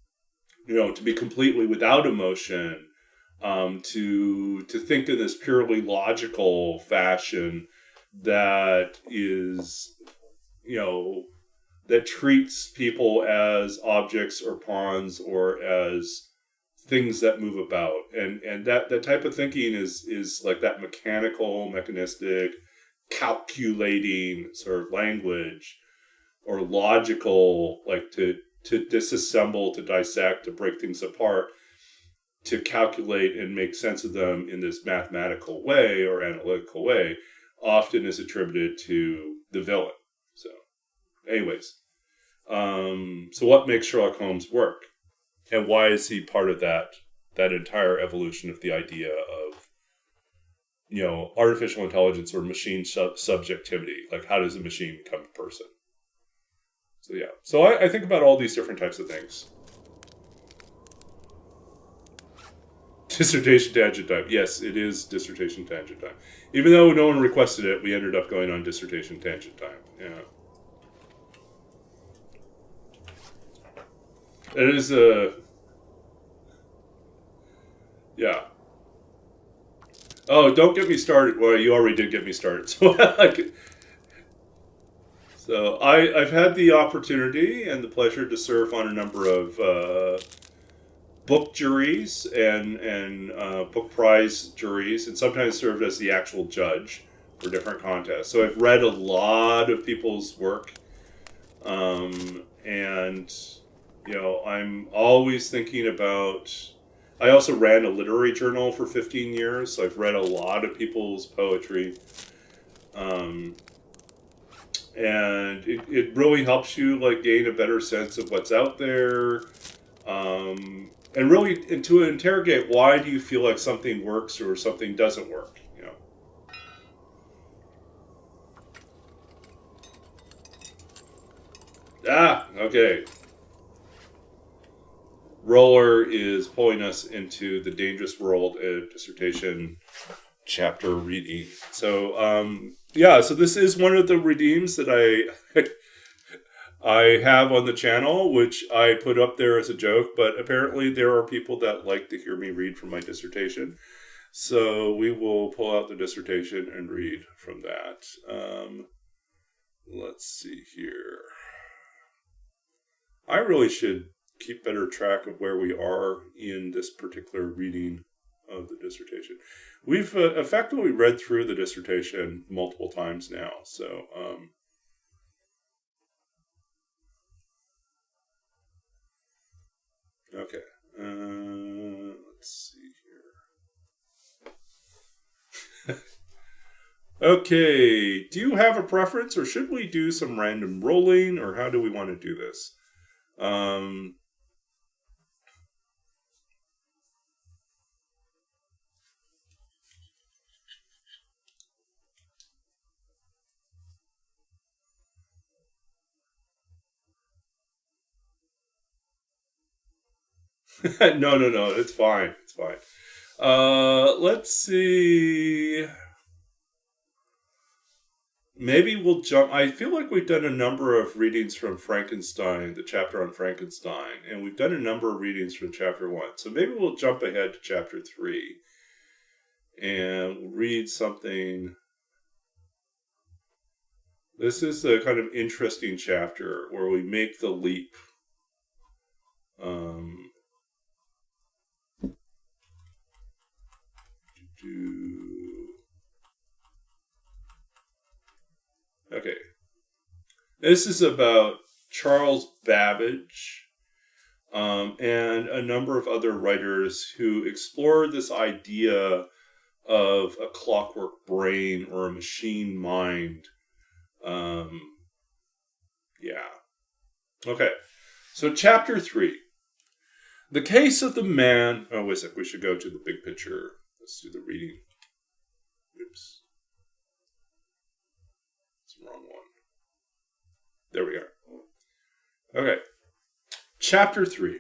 To be completely without emotion, to think in this purely logical fashion that is, that treats people as objects or pawns or as things that move about. And that type of thinking is like that mechanical, mechanistic, calculating sort of language, or logical, like to disassemble, to dissect, to break things apart, to calculate and make sense of them in this mathematical way or analytical way, often is attributed to the villain. So, anyways, so what makes Sherlock Holmes work, and why is he part of that entire evolution of the idea of artificial intelligence or machine subjectivity? Like, how does a machine become a person? So yeah, so I think about all these different types of things. Dissertation tangent time. Yes, it is dissertation tangent time. Even though no one requested it, we ended up going on dissertation tangent time. Yeah. It is yeah. Oh, don't get me started. Well, you already did get me started. So I've had the opportunity and the pleasure to serve on a number of book juries and book prize juries, and sometimes served as the actual judge for different contests. So I've read a lot of people's work, and I'm always thinking about. I also ran a literary journal for 15 years, so I've read a lot of people's poetry. And it really helps you gain a better sense of what's out there, and really to interrogate, why do you feel like something works or something doesn't work. Okay. Roller is pulling us into the dangerous world of dissertation chapter reading. So so this is one of the redeems that I have on the channel, which I put up there as a joke, but apparently there are people that like to hear me read from my dissertation. So we will pull out the dissertation and read from that. Let's see here. I really should keep better track of where we are in this particular reading of the dissertation. We've effectively read through the dissertation multiple times now, so okay. Let's see here. Okay, do you have a preference, or should we do some random rolling, or how do we want to do this? No, it's fine. It's fine. Let's see. maybe we'll jump. I feel like we've done a number of readings from Frankenstein, the chapter on Frankenstein, and we've done a number of readings from chapter 1. So maybe we'll jump ahead to chapter 3 and read something. This is a kind of interesting chapter where we make the leap. Okay. This is about Charles Babbage and a number of other writers who explored this idea of a clockwork brain or a machine mind. Okay. So chapter 3. The case of the man... Oh, wait a sec. We should go to the big picture. Let's do the reading. Oops. It's the wrong one. There we are. Okay. Chapter 3.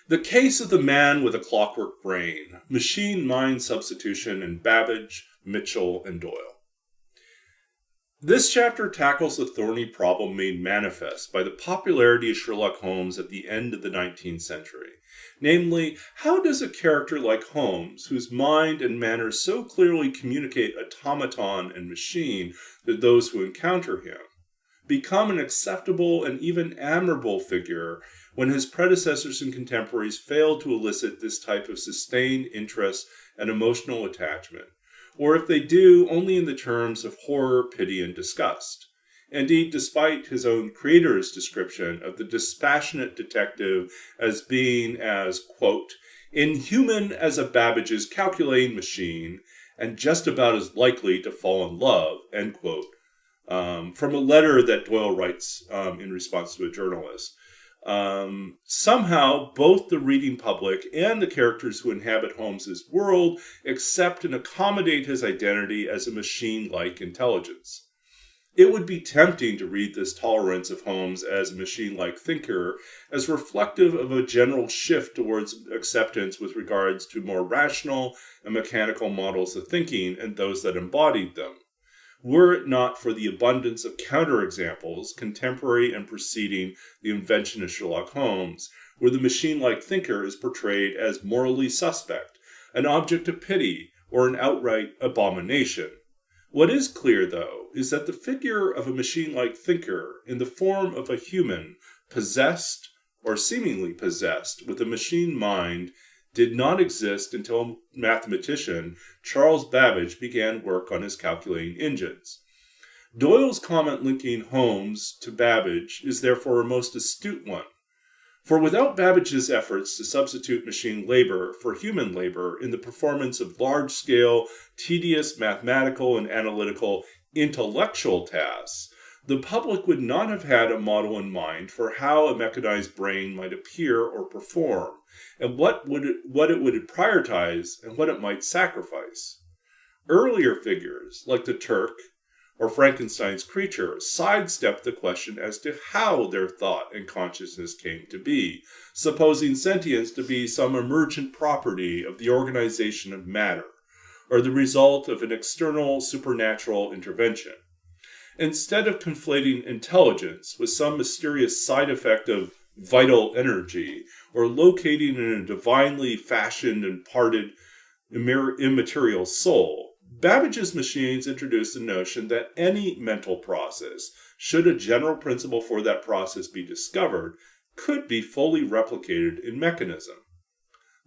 The case of the man with a clockwork brain, machine-mind substitution in Babbage, Mitchell, and Doyle. This chapter tackles the thorny problem made manifest by the popularity of Sherlock Holmes at the end of the 19th century. Namely, how does a character like Holmes, whose mind and manner so clearly communicate automaton and machine to those who encounter him, become an acceptable and even admirable figure when his predecessors and contemporaries failed to elicit this type of sustained interest and emotional attachment, or if they do, only in the terms of horror, pity, and disgust. Indeed, despite his own creator's description of the dispassionate detective as being as, quote, inhuman as a Babbage's calculating machine, and just about as likely to fall in love, end quote, from a letter that Doyle writes in response to a journalist. Somehow, both the reading public and the characters who inhabit Holmes's world accept and accommodate his identity as a machine-like intelligence. It would be tempting to read this tolerance of Holmes as a machine-like thinker as reflective of a general shift towards acceptance with regards to more rational and mechanical models of thinking and those that embodied them. Were it not for the abundance of counterexamples, contemporary and preceding the invention of Sherlock Holmes, where the machine-like thinker is portrayed as morally suspect, an object of pity, or an outright abomination. What is clear, though, is that the figure of a machine-like thinker in the form of a human possessed, or seemingly possessed, with a machine mind did not exist until mathematician Charles Babbage began work on his calculating engines. Doyle's comment linking Holmes to Babbage is therefore a most astute one. For without Babbage's efforts to substitute machine labor for human labor in the performance of large-scale, tedious mathematical and analytical intellectual tasks, the public would not have had a model in mind for how a mechanized brain might appear or perform, and what it would prioritize and what it might sacrifice. Earlier figures, like the Turk or Frankenstein's creature, sidestepped the question as to how their thought and consciousness came to be, supposing sentience to be some emergent property of the organization of matter, or the result of an external supernatural intervention. Instead of conflating intelligence with some mysterious side effect of vital energy, or locating in a divinely fashioned and parted immaterial soul, Babbage's machines introduced the notion that any mental process, should a general principle for that process be discovered, could be fully replicated in mechanism.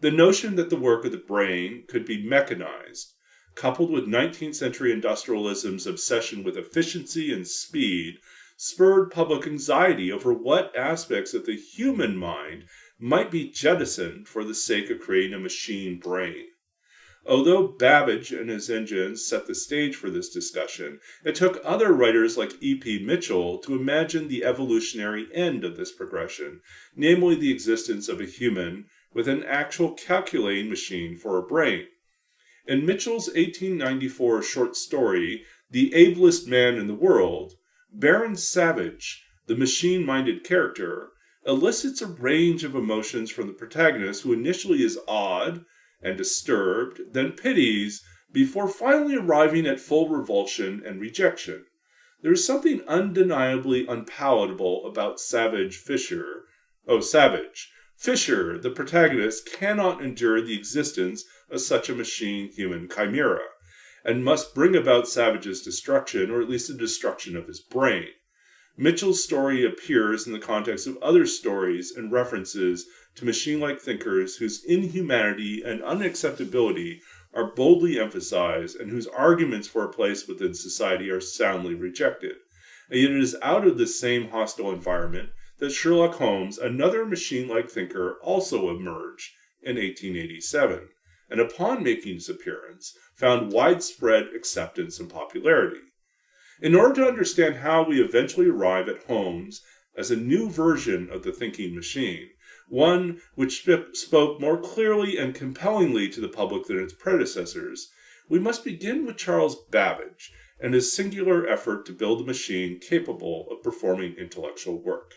The notion that the work of the brain could be mechanized, coupled with 19th century industrialism's obsession with efficiency and speed, spurred public anxiety over what aspects of the human mind might be jettisoned for the sake of creating a machine brain. Although Babbage and his engines set the stage for this discussion, it took other writers like E.P. Mitchell to imagine the evolutionary end of this progression, namely the existence of a human with an actual calculating machine for a brain. In Mitchell's 1894 short story, The Ablest Man in the World, Baron Savage, the machine-minded character, elicits a range of emotions from the protagonist who initially is awed and disturbed, then pities, before finally arriving at full revulsion and rejection. There is something undeniably unpalatable about Savage Fisher. Oh, Savage. Fisher, the protagonist, cannot endure the existence of such a machine-human chimera, and must bring about Savage's destruction, or at least the destruction of his brain. Mitchell's story appears in the context of other stories and references to machine-like thinkers whose inhumanity and unacceptability are boldly emphasized and whose arguments for a place within society are soundly rejected. And yet it is out of this same hostile environment that Sherlock Holmes, another machine-like thinker, also emerged in 1887, and upon making his appearance, found widespread acceptance and popularity. In order to understand how we eventually arrive at Holmes as a new version of the thinking machine, one which spoke more clearly and compellingly to the public than its predecessors, we must begin with Charles Babbage and his singular effort to build a machine capable of performing intellectual work.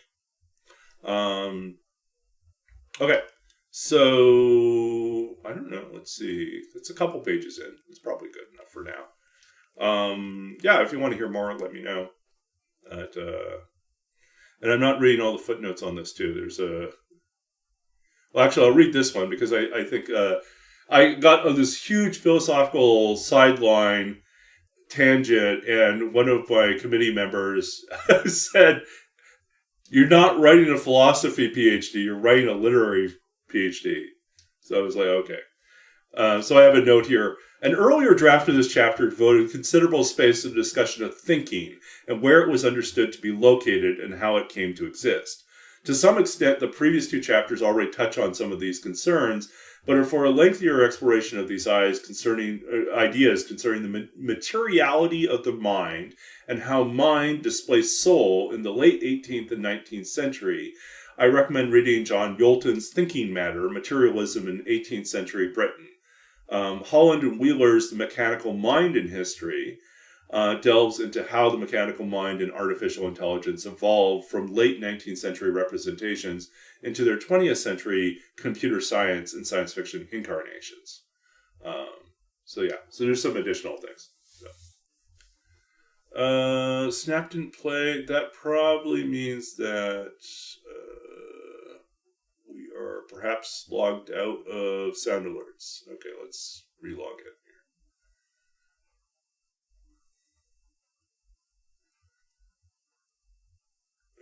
Okay, so I don't know. Let's see. It's a couple pages in. It's probably good enough for now. Yeah, if you want to hear more, let me know. And I'm not reading all the footnotes on this too. There's a. Well, actually, I'll read this one because I think I got on this huge philosophical sideline tangent, and one of my committee members said, "You're not writing a philosophy PhD, you're writing a literary PhD." So I was like, okay. So I have a note here. An earlier draft of this chapter devoted considerable space to the discussion of thinking and where it was understood to be located and how it came to exist. To some extent, the previous two chapters already touch on some of these concerns, but are for a lengthier exploration of these ideas concerning the materiality of the mind and how mind displaced soul in the late 18th and 19th century. I recommend reading John Yolton's Thinking Matter, Materialism in 18th Century Britain. Holland and Wheeler's The Mechanical Mind in History delves into how the mechanical mind and artificial intelligence evolved from late 19th century representations into their 20th century computer science and science fiction incarnations. So there's some additional things. Snap didn't play. That probably means that we are perhaps logged out of sound alerts. Okay, let's relog it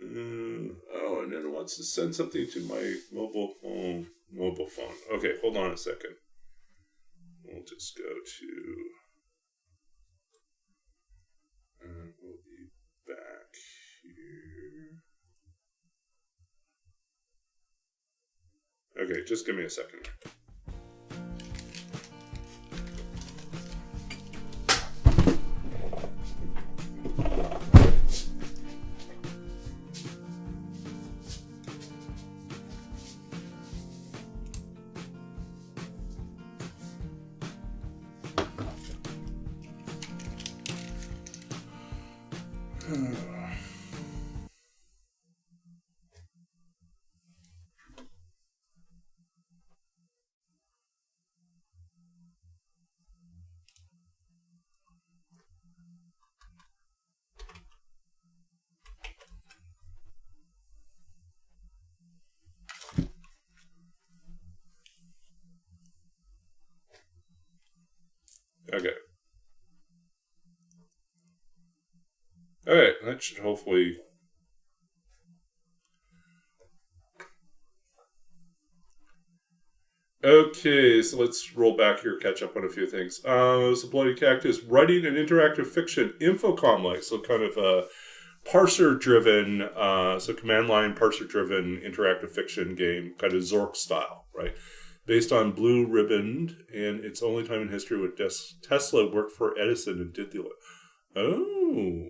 here. And then it wants to send something to my mobile phone. Okay, hold on a second. We'll just go to... And we'll be back here. Okay, just give me a second. Okay. Alright, that should hopefully... Okay, so let's roll back here, catch up on a few things. So Bloody Cactus, writing an interactive fiction Infocom-like, so kind of a parser-driven, so command line parser-driven interactive fiction game, kind of Zork style, right? Based on Blue Ribbon, and its only time in history when Tesla worked for Edison and did the... Oh.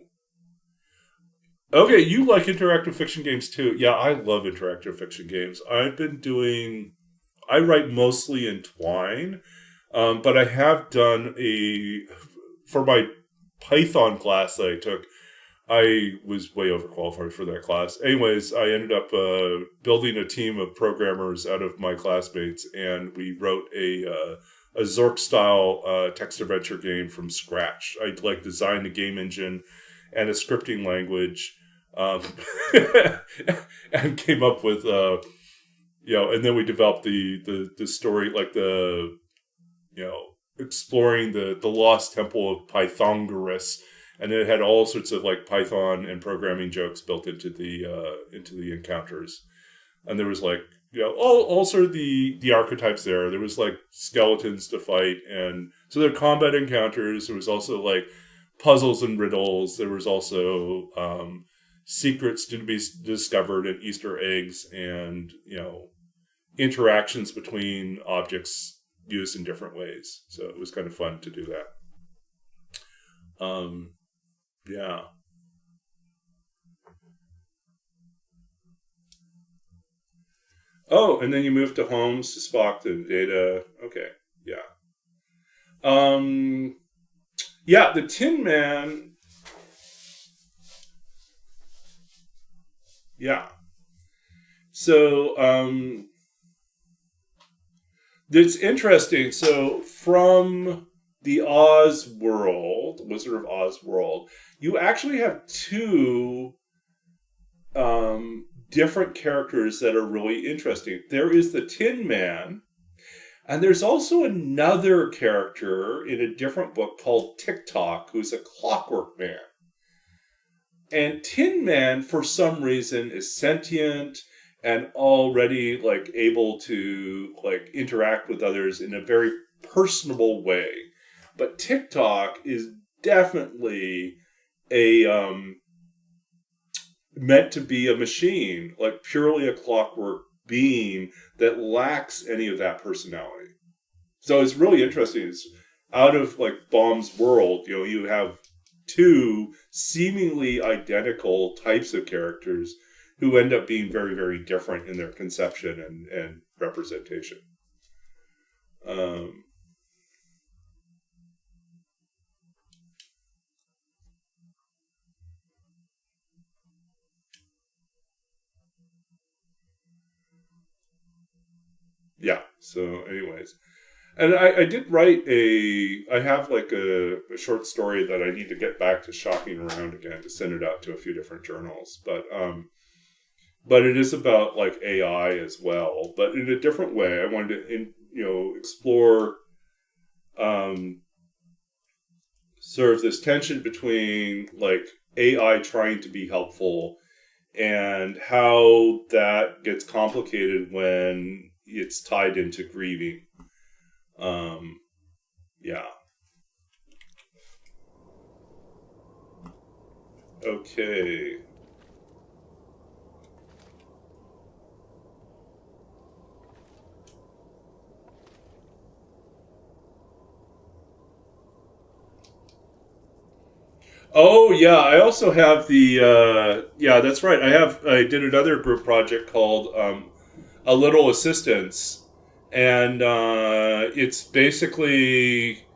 Okay, you like interactive fiction games too. Yeah, I love interactive fiction games. I write mostly in Twine, but I have done for my Python class that I took, I was way overqualified for that class. Anyways, I ended up building a team of programmers out of my classmates, and we wrote a Zork style text adventure game from scratch. I like designed the game engine and a scripting language, and came up with and then we developed the story, like exploring the lost temple of Pythagoras, and it had all sorts of like Python and programming jokes built into the encounters, and there was like all sort of the archetypes there. There was like skeletons to fight, and so there were combat encounters. There was also like puzzles and riddles. There was also secrets to be discovered and Easter eggs, and interactions between objects used in different ways. So it was kind of fun to do that. Yeah. Oh, and then you move to homes to Spock the data. Okay, yeah. Yeah, the Tin Man. Yeah. So, it's interesting. So, from the Oz world, Wizard of Oz world, you actually have two different characters that are really interesting. There is the Tin Man, and there's also another character in a different book called TikTok, who's a clockwork man. And Tin Man, for some reason, is sentient and already like able to like interact with others in a very personable way. But TikTok is definitely meant to be a machine, like purely a clockwork being that lacks any of that personality. So it's really interesting. It's out of like Bomb's world, you have two seemingly identical types of characters who end up being very, very different in their conception and representation. Yeah. So, anyways, and I did write I have like a short story that I need to get back to shopping around again to send it out to a few different journals, but it is about like AI as well, but in a different way. I wanted to explore sort of this tension between like AI trying to be helpful and how that gets complicated when it's tied into grieving. Yeah. Okay. Oh yeah, I also have the yeah, that's right. I did another group project called A Little Assistance, and it's basically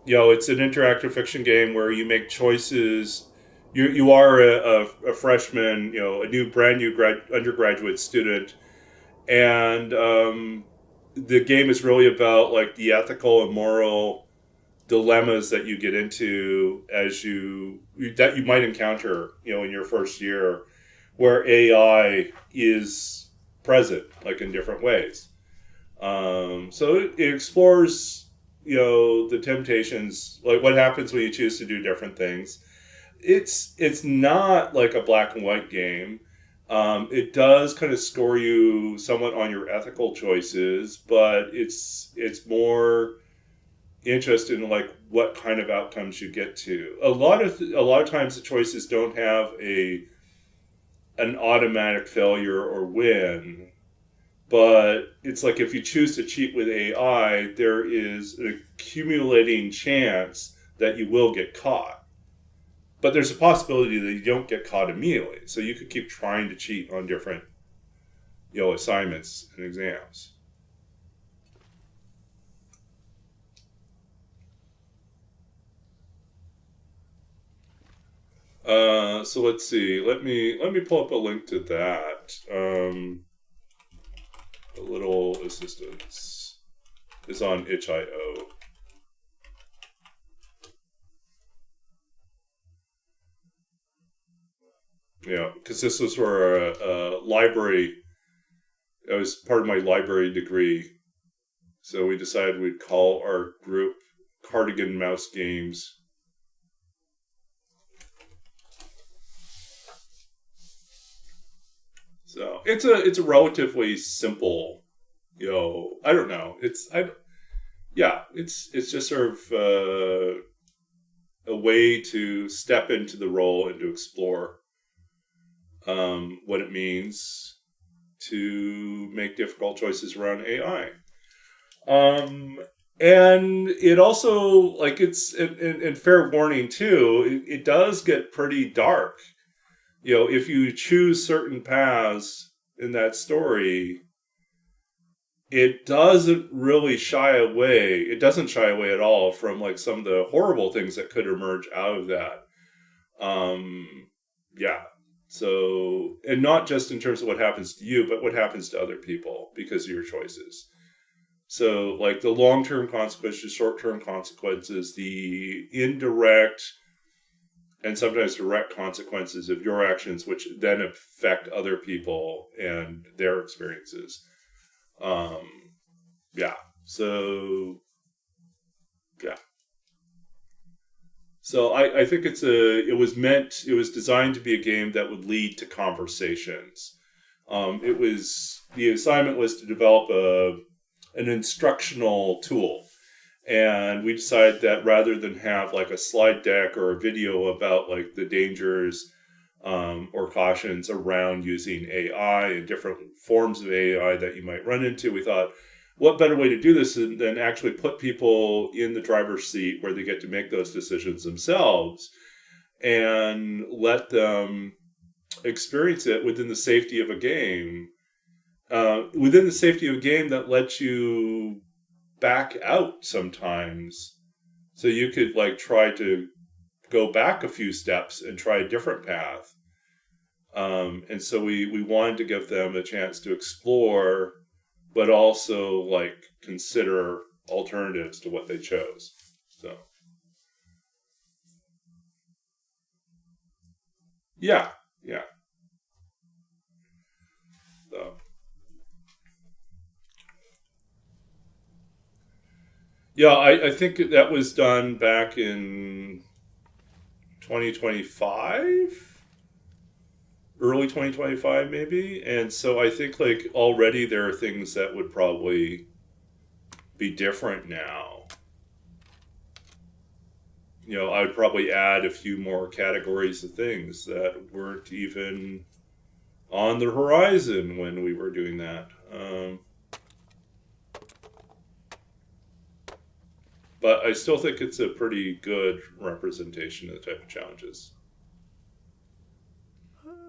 it's an interactive fiction game where you make choices. You are a freshman, a brand new undergraduate student, and the game is really about like the ethical and moral dilemmas that you get into as that you might encounter, in your first year, where AI is present, like in different ways. So it explores, the temptations, like what happens when you choose to do different things. It's not like a black and white game. It does kind of score you somewhat on your ethical choices, but it's more interested in like what kind of outcomes you get to. A lot of times the choices don't have an automatic failure or win, but it's like if you choose to cheat with AI, there is an accumulating chance that you will get caught. But there's a possibility that you don't get caught immediately, so you could keep trying to cheat on different assignments and exams. So let's see. Let me pull up a link to that. A Little Assistance. is on itch.io. Yeah, because this was for a library. It was part of my library degree. So we decided we'd call our group Cardigan Mouse Games. So it's a relatively simple, I don't know. It's just sort of a way to step into the role and to explore what it means to make difficult choices around AI. And it also, like, it's, and fair warning too, it does get pretty dark. If you choose certain paths in that story, it doesn't really shy away. It doesn't shy away at all from, like, some of the horrible things that could emerge out of that. Yeah. So, and not just in terms of what happens to you, but what happens to other people because of your choices. So, like, the long-term consequences, short-term consequences, the indirect and sometimes direct consequences of your actions, which then affect other people and their experiences. Yeah. So, yeah. So I think it was designed to be a game that would lead to conversations. The assignment was to develop an instructional tool. And we decided that rather than have, like, a slide deck or a video about, like, the dangers or cautions around using AI and different forms of AI that you might run into, we thought, what better way to do this than actually put people in the driver's seat where they get to make those decisions themselves and let them experience it within the safety of a game. Within the safety of a game that lets you back out sometimes. So you could, like, try to go back a few steps and try a different path. And so we wanted to give them a chance to explore, but also, like, consider alternatives to what they chose. So, yeah. So, yeah, I think that was done back in 2025. Early 2025 maybe. And so I think, like, already there are things that would probably be different now. I would probably add a few more categories of things that weren't even on the horizon when we were doing that. But I still think it's a pretty good representation of the type of challenges.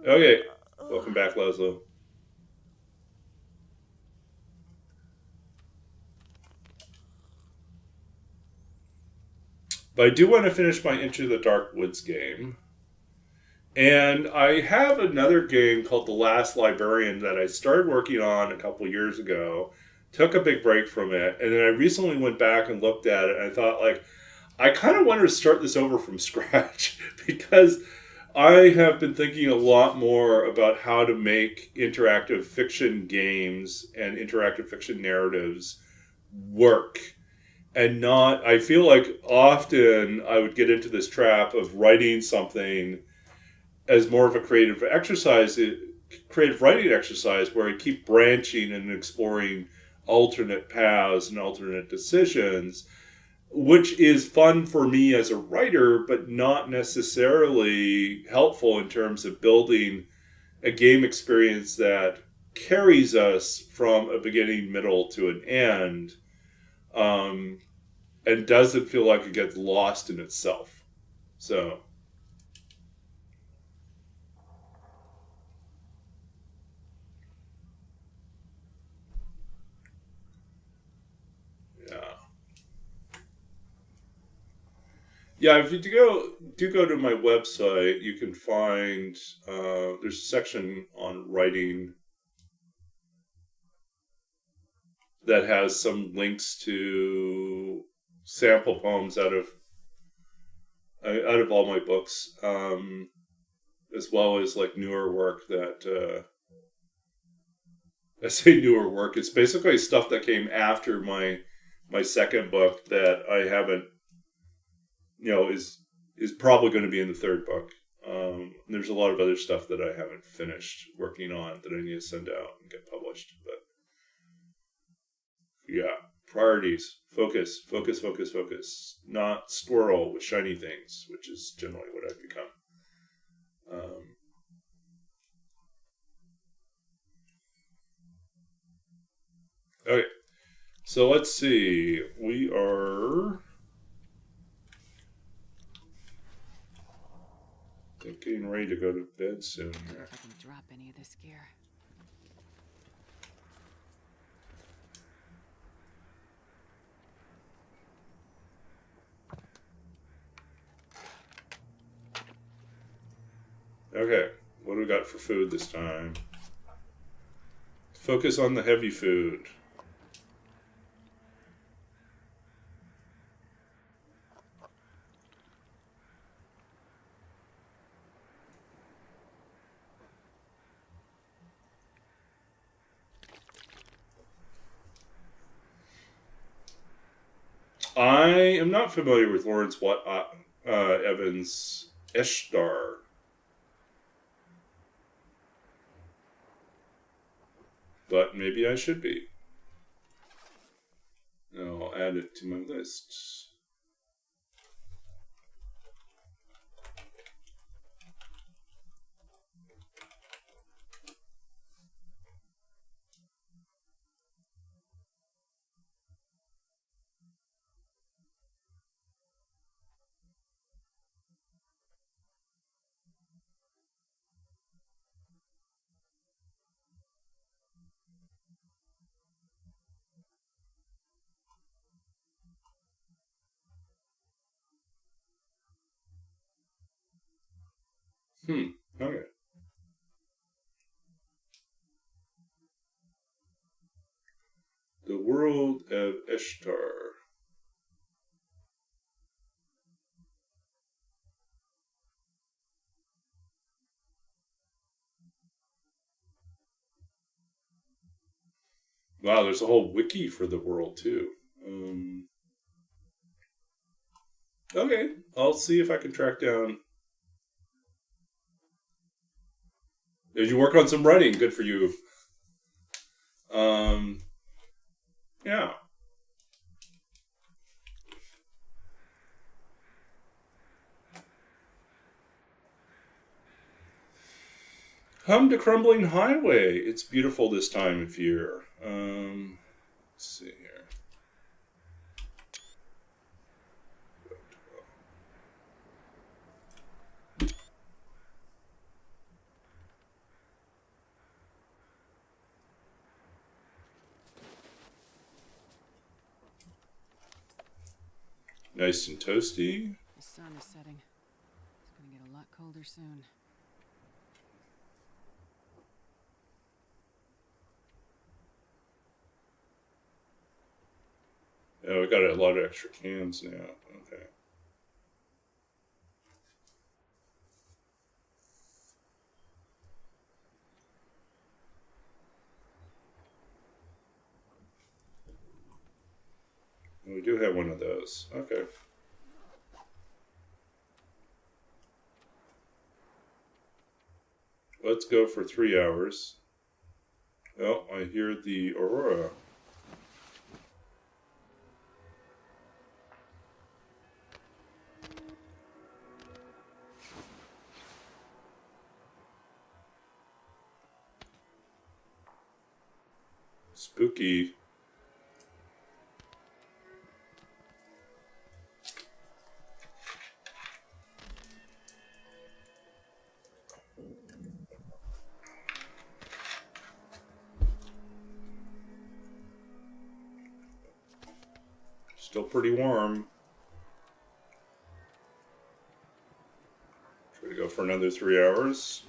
Okay, welcome back, Laszlo. But I do want to finish my Into the Dark Woods game. And I have another game called The Last Librarian that I started working on a couple years ago. Took a big break from it. And then I recently went back and looked at it. And I thought, like, I kind of wanted to start this over from scratch because I have been thinking a lot more about how to make interactive fiction games and interactive fiction narratives work. And not, I feel like often I would get into this trap of writing something as more of a creative writing exercise where I keep branching and exploring alternate paths and alternate decisions, which is fun for me as a writer, but not necessarily helpful in terms of building a game experience that carries us from a beginning, middle to an end, and doesn't feel like it gets lost in itself. So, yeah, if you do go to my website, you can find there's a section on writing that has some links to sample poems out of all my books, as well as like newer work that I say newer work. It's basically stuff that came after my second book that I haven't, is probably going to be in the third book. There's a lot of other stuff that I haven't finished working on that I need to send out and get published. But yeah, priorities, focus, focus, focus, focus. Not squirrel with shiny things, which is generally what I've become. Okay, so let's see. We are getting ready to go to bed soon here. If I can drop any of this gear. Okay, what do we got for food this time? Focus on the heavy food. I am not familiar with Lawrence Evans' Ishtar. But maybe I should be. I'll add it to my list. Okay. The World of Ishtar. Wow, there's a whole wiki for the world, too. Okay, I'll see if I can track down. Did you work on some writing? Good for you. Yeah. Come to Crumbling Highway. It's beautiful this time of year. Let's see here. Nice and toasty. The sun is setting. It's gonna get a lot colder soon. Yeah, we got a lot of extra cans now. Okay. We do have one of those. Okay. Let's go for 3 hours. Well, I hear the aurora. Spooky. Still pretty warm. Try to go for another 3 hours.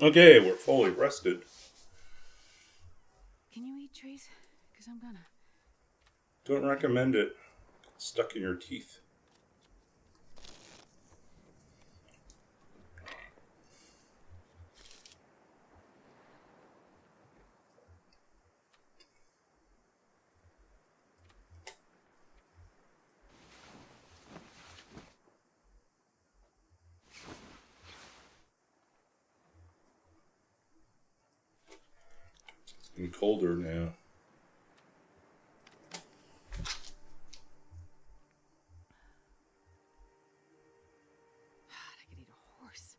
Okay, we're fully rested. Can you eat trees? Because I'm gonna. Don't recommend it. Stuck in your teeth. It's getting colder now. God, I could eat a horse.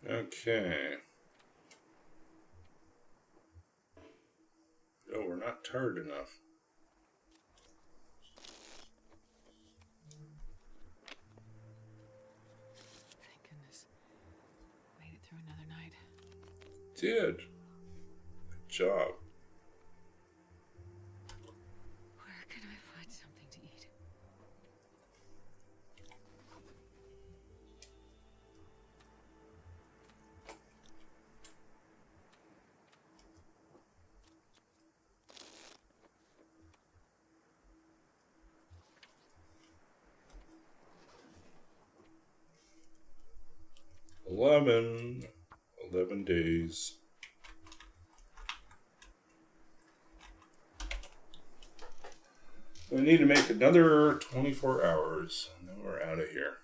Okay. Oh, we're not tired enough. Thank goodness. Made it through another night. Did. Good job. Where can I find something to eat? Eleven days. We need to make another 24 hours, and then we're out of here.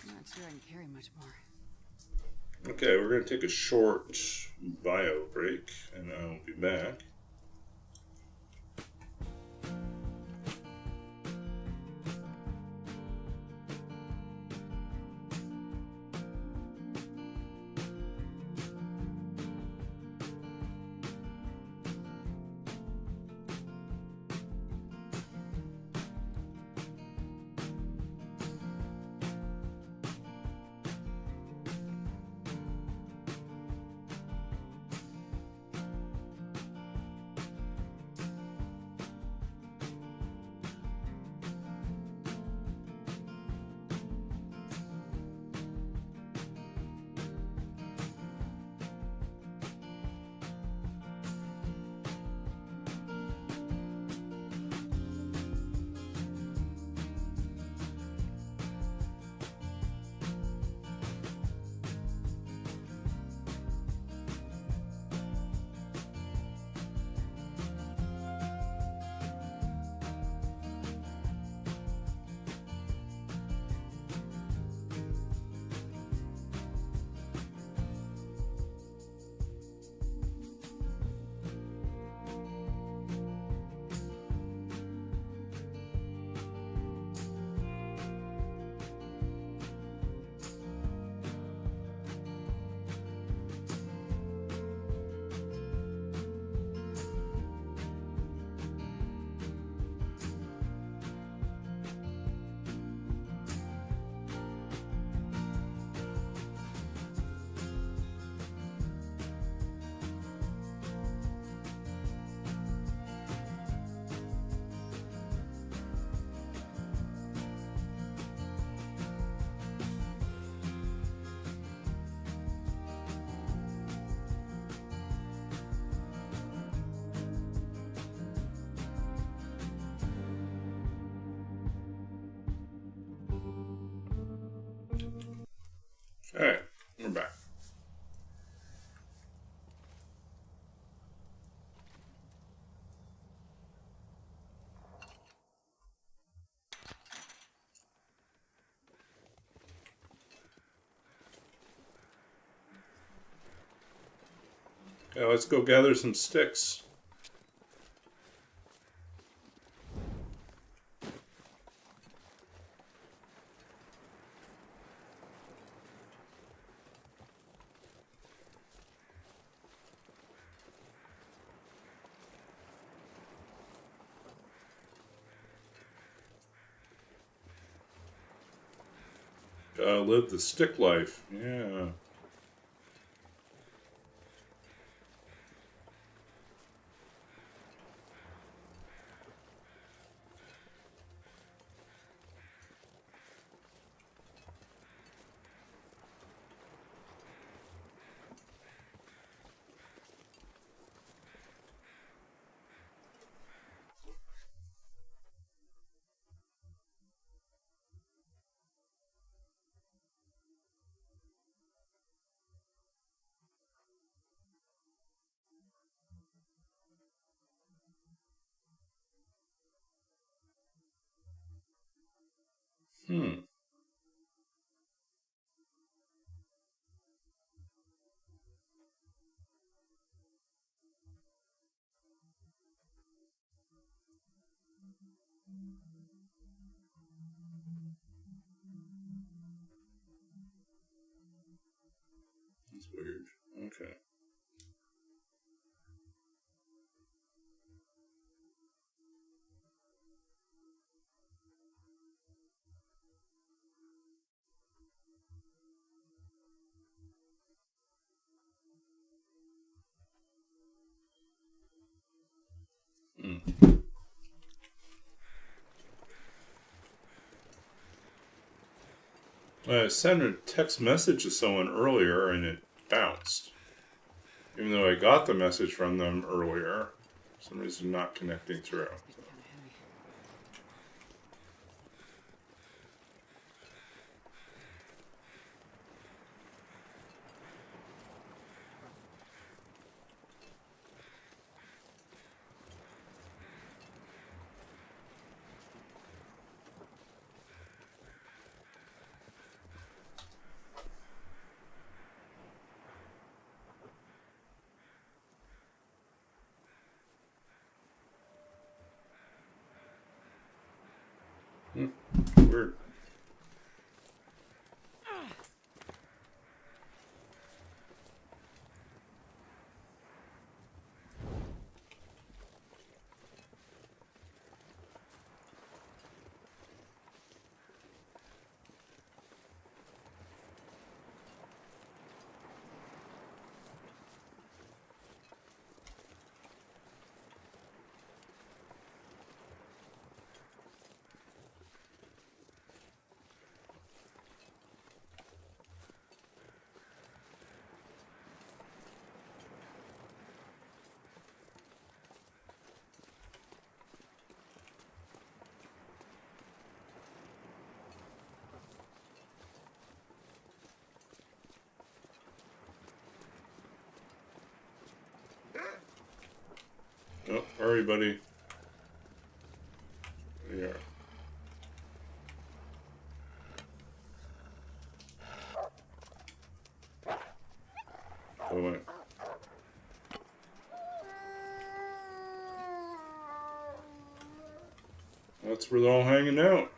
I'm not sure I can carry much more. Okay, we're going to take a short bio break, and I'll be back. Alright, we're back. Okay, let's go gather some sticks. Gotta live the stick life. Yeah. Hmm. That's weird. Okay. Hmm. I sent a text message to someone earlier and it bounced. Even though I got the message from them earlier, for some reason not connecting through. It's getting kind of heavy. Weird. Oh, hurry, buddy. Yeah. Go away. That's where they're all hanging out.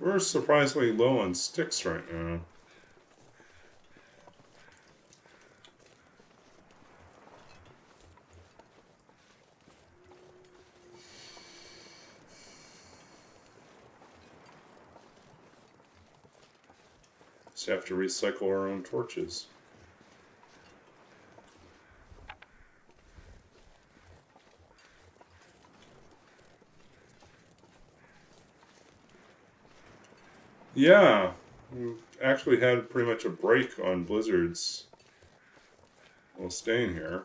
We're surprisingly low on sticks right now. Just have to recycle our own torches. Yeah, we actually had pretty much a break on blizzards while staying here.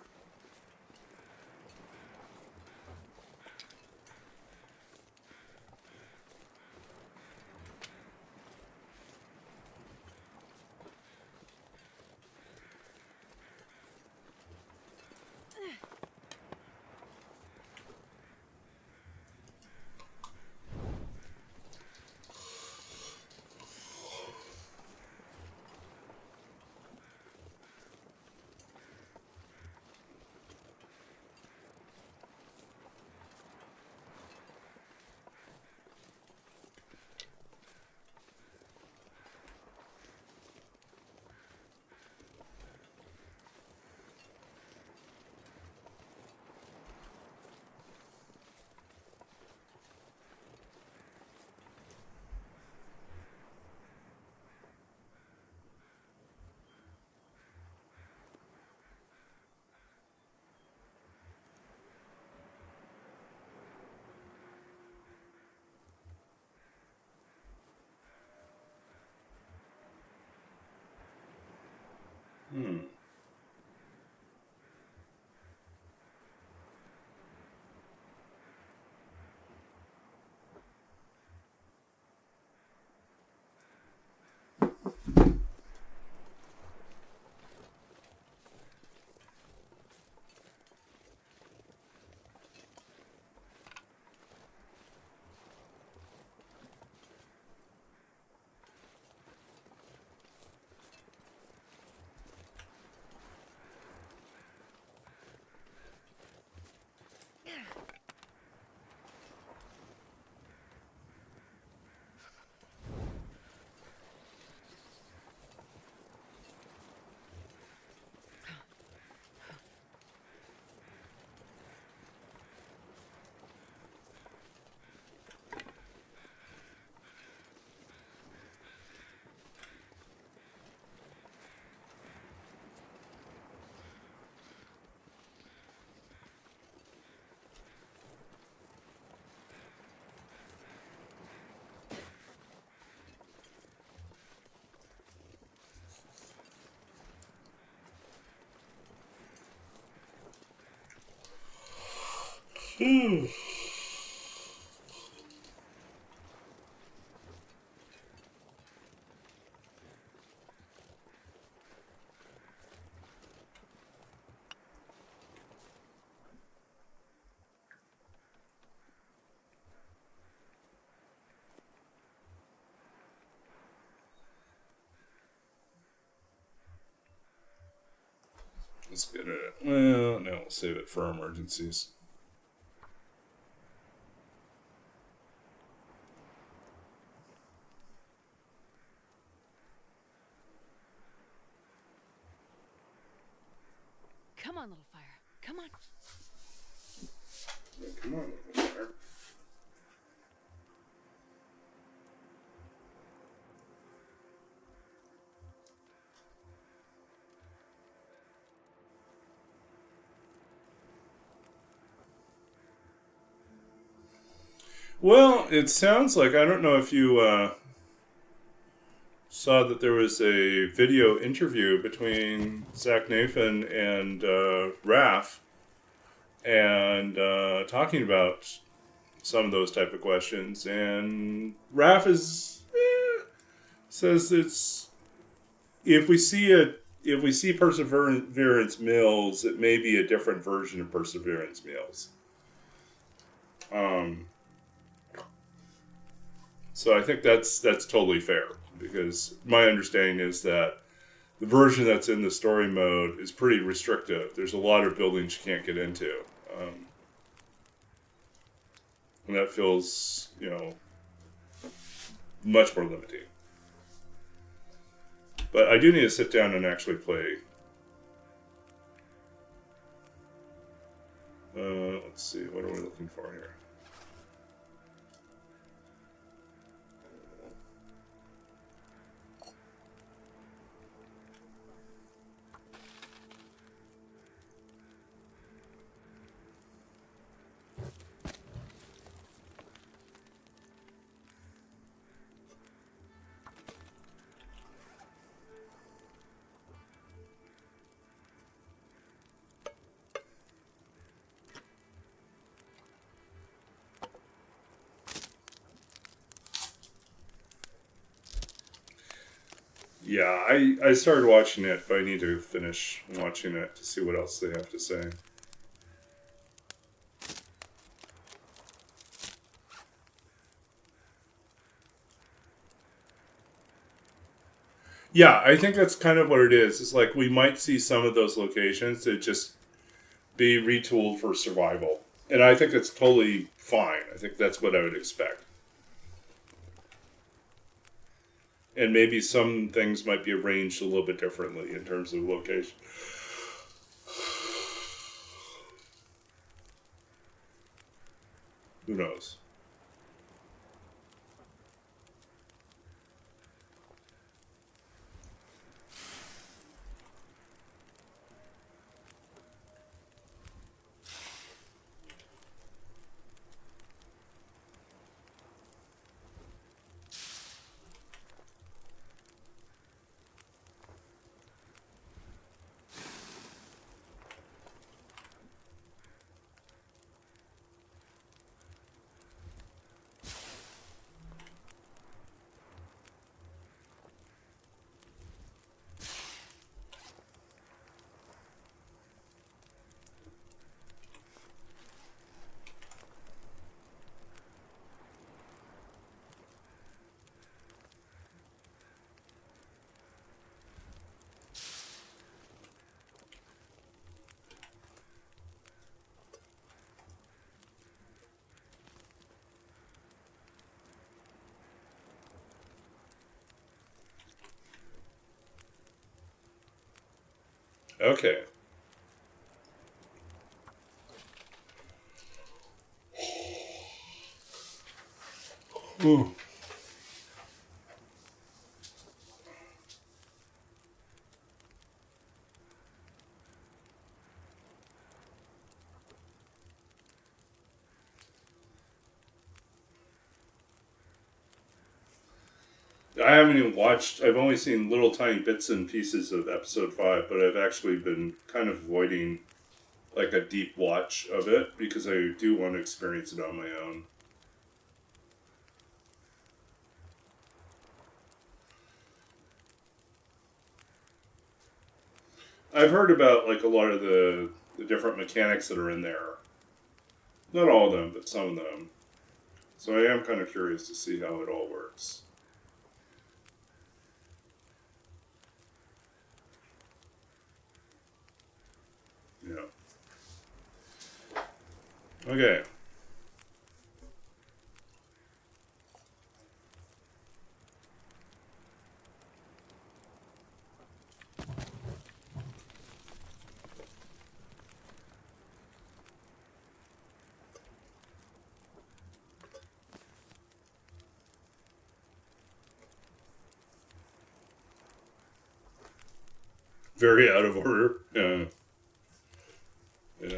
Hmm. Let's get it. Well, no, we'll save it for emergencies. Come on, little fire. Come on. Yeah, come on, little fire. Well, it sounds like, I don't know if you saw that there was a video interview between Zach Nathan and Raph, and talking about some of those type of questions. And Raph says it's, if we see Perseverance Mills, it may be a different version of Perseverance Mills. So I think that's totally fair, because my understanding is that the version that's in the story mode is pretty restrictive. There's a lot of buildings you can't get into, and that feels, much more limiting. But I do need to sit down and actually play. Let's see, what are we looking for here? Yeah, I started watching it, but I need to finish watching it to see what else they have to say. Yeah, I think that's kind of what it is. It's like we might see some of those locations that just be retooled for survival. And I think that's totally fine. I think that's what I would expect. And maybe some things might be arranged a little bit differently in terms of location. Who knows? Okay. Ooh. I haven't even watched. I've only seen little tiny bits and pieces of episode 5, but I've actually been kind of avoiding like a deep watch of it because I do want to experience it on my own. I've heard about like a lot of the different mechanics that are in there. Not all of them, but some of them. So I am kind of curious to see how it all works. Yeah. Okay. Very out of order. Yeah. Yeah.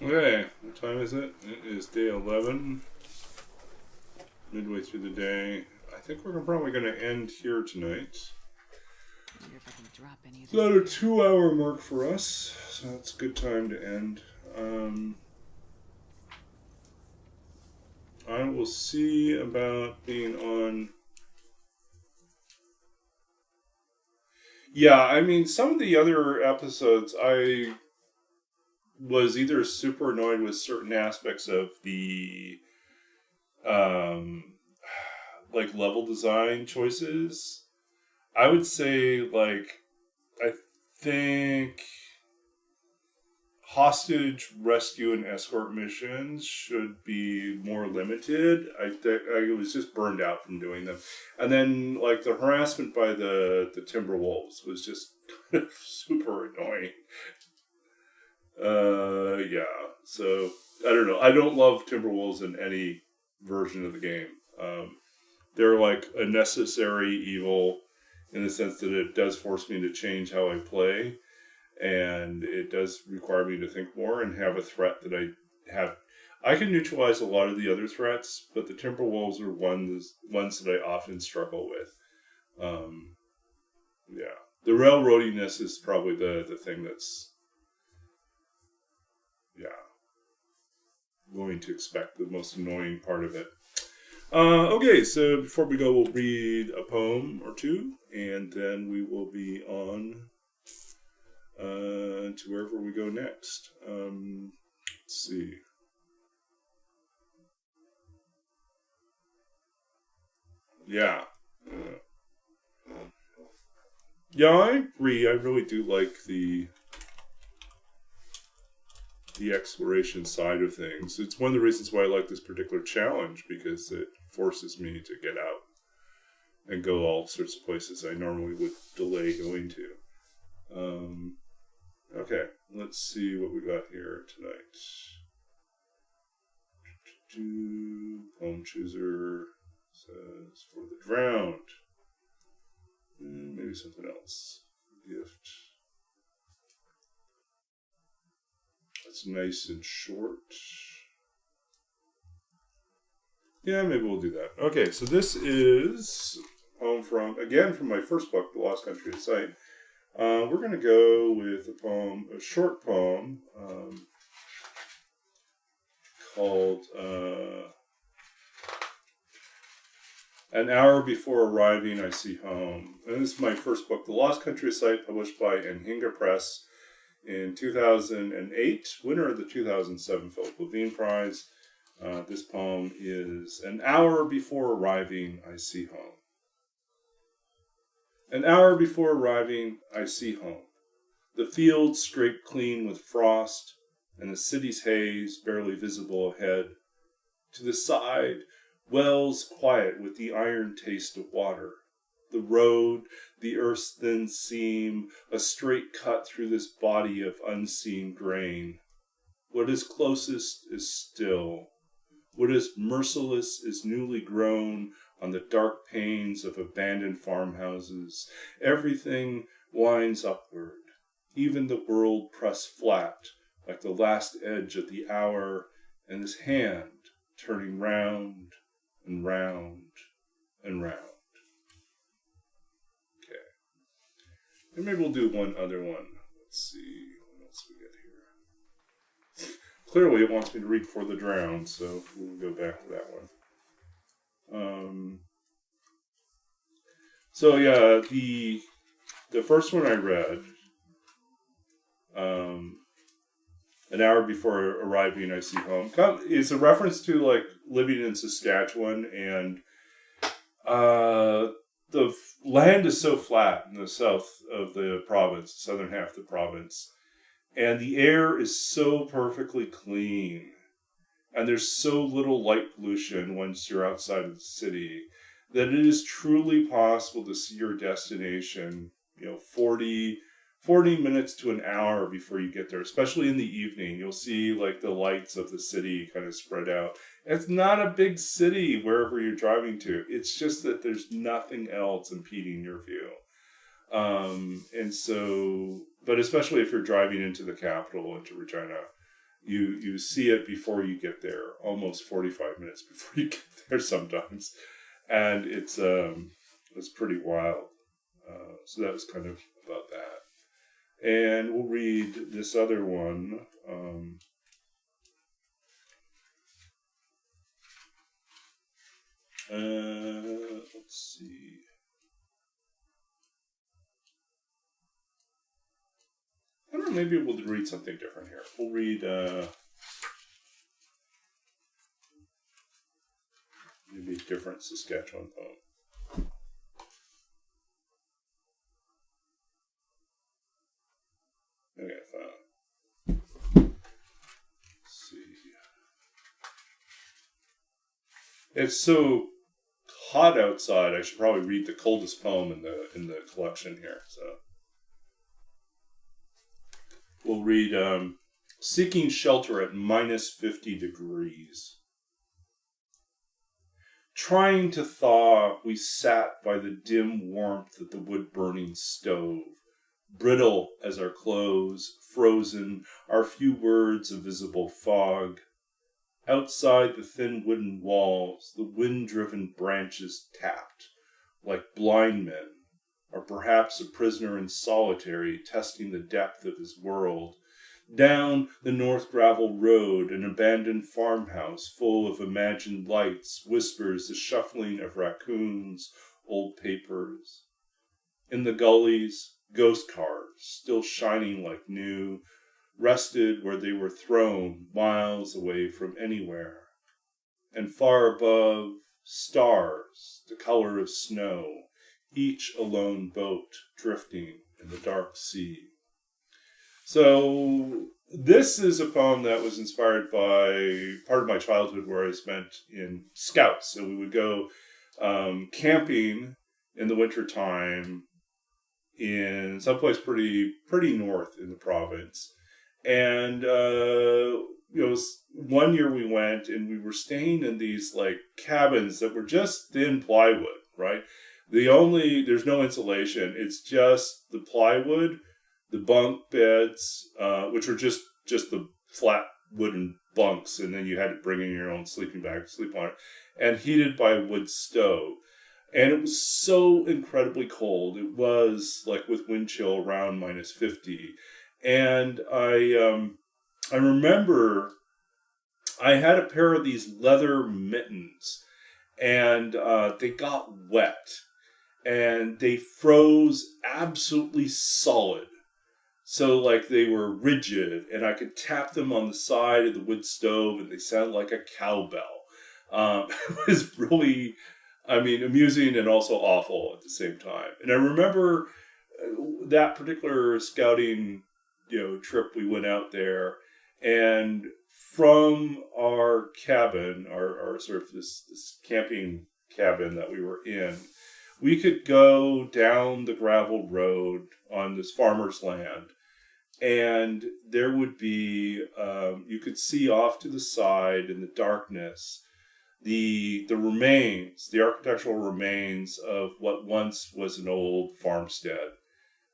Okay, what time is it? It is day 11. Midway through the day. I think we're probably going to end here tonight. I wonder if I can drop any of It's this. about a 2-hour mark for us, so it's a good time to end. I will see about being on. Yeah, I mean, some of the other episodes, I was either super annoyed with certain aspects of the like level design choices. I would say, like, I think hostage rescue and escort missions should be more limited. I was just burned out from doing them, and then like the harassment by the Timberwolves was just kind of super annoying. Yeah. So I don't know. I don't love Timberwolves in any version of the game. They're like a necessary evil in the sense that it does force me to change how I play, and it does require me to think more and have a threat that I have. I can neutralize a lot of the other threats, but the Timberwolves are ones that I often struggle with. Yeah, the railroadiness is probably the thing that's going to expect the most annoying part of it. Okay, so before we go, we'll read a poem or two, and then we will be on to wherever we go next. Let's see. Yeah. Yeah, I agree. I really do like the exploration side of things. It's one of the reasons why I like this particular challenge, because it forces me to get out and go all sorts of places I normally would delay going to. Okay, let's see what we got here tonight. Poem chooser says for the drowned. Maybe something else. Gift. That's nice and short. Yeah, maybe we'll do that. Okay, so this is a poem from my first book, The Lost Country of Sight. We're going to go with a short poem called An Hour Before Arriving, I See Home. And this is my first book, The Lost Country of Sight, published by Anhinga Press in 2008, winner of the 2007 Philip Levine Prize. This poem is An Hour Before Arriving, I See Home. An hour before arriving, I see home. The fields scraped clean with frost, and the city's haze barely visible ahead. To the side, wells quiet with the iron taste of water. The road, the earth's thin seam, a straight cut through this body of unseen grain. What is closest is still. What is merciless is newly grown on the dark panes of abandoned farmhouses. Everything winds upward, even the world pressed flat, like the last edge of the hour, and this hand turning round and round and round. Okay. And maybe we'll do one other one. Let's see what else we get here. Clearly it wants me to read For the Drowned, so we'll go back to that one. So yeah, the first one I read, An Hour Before Arriving, I See Home, is a reference to like living in Saskatchewan, and the land is so flat in the south of the province, southern half of the province, and the air is so perfectly clean, and there's so little light pollution once you're outside of the city, that it is truly possible to see your destination, 40 minutes to an hour before you get there, especially in the evening. You'll see like the lights of the city kind of spread out. It's not a big city wherever you're driving to. It's just that there's nothing else impeding your view. And so, but especially if you're driving into the capital, into Regina, you see it before you get there, almost 45 minutes before you get there sometimes, and it's pretty wild. So that was kind of about that, and we'll read this other one. Let's see. I don't know, maybe we'll read something different here. We'll read maybe a different Saskatchewan poem. Okay, fine. Let's see. It's so hot outside. I should probably read the coldest poem in the collection here. So we'll read "Seeking Shelter at -50 degrees." Trying to thaw, we sat by the dim warmth of the wood-burning stove, brittle as our clothes, frozen, our few words a visible fog. Outside the thin wooden walls, the wind-driven branches tapped, like blind men, or perhaps a prisoner in solitary testing the depth of his world. Down the north gravel road, an abandoned farmhouse full of imagined lights whispers the shuffling of raccoons, old papers. In the gullies, ghost cars, still shining like new, rested where they were thrown, miles away from anywhere. And far above, stars, the color of snow, each a lone boat drifting in the dark sea. So this is a poem that was inspired by part of my childhood where I spent in Scouts. So we would go camping in the wintertime in someplace pretty north in the province. And one year we went and we were staying in these like cabins that were just thin plywood, right? There's no insulation. It's just the plywood, the bunk beds, which were just the flat wooden bunks, and then you had to bring in your own sleeping bag to sleep on it, and heated by a wood stove. And it was so incredibly cold. It was like with wind chill around -50. And I remember I had a pair of these leather mittens, and they got wet, and they froze absolutely solid. So like they were rigid, and I could tap them on the side of the wood stove, and they sounded like a cowbell. It was really, amusing and also awful at the same time. And I remember that particular scouting, trip. We went out there, and from our cabin, our sort of this camping cabin that we were in, we could go down the gravel road on this farmer's land, and there would be you could see off to the side in the darkness the architectural remains of what once was an old farmstead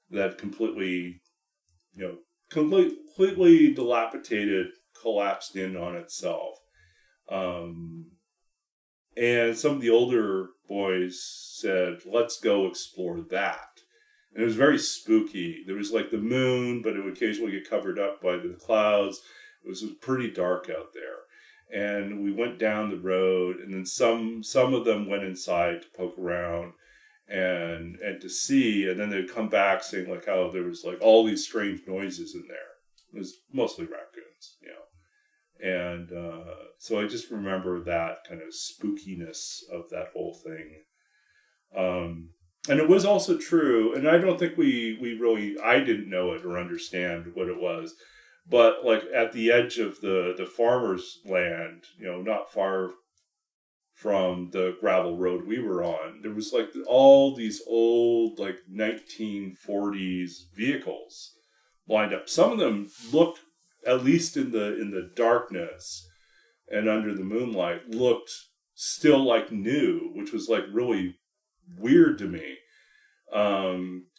that completely dilapidated, collapsed in on itself. And some of the older boys said, let's go explore that. And it was very spooky. There was like the moon, but it would occasionally get covered up by the clouds. It was pretty dark out there. And we went down the road, and then some of them went inside to poke around and to see, and then they'd come back saying like how there was like all these strange noises in there. It was mostly raccoons, And so I just remember that kind of spookiness of that whole thing. And it was also true, and I don't think I didn't know it or understand what it was, but like at the edge of the farmer's land, not far from the gravel road we were on, there was like all these old like 1940s vehicles lined up. Some of them looked, at least in the darkness and under the moonlight, looked still like new, which was like really weird to me.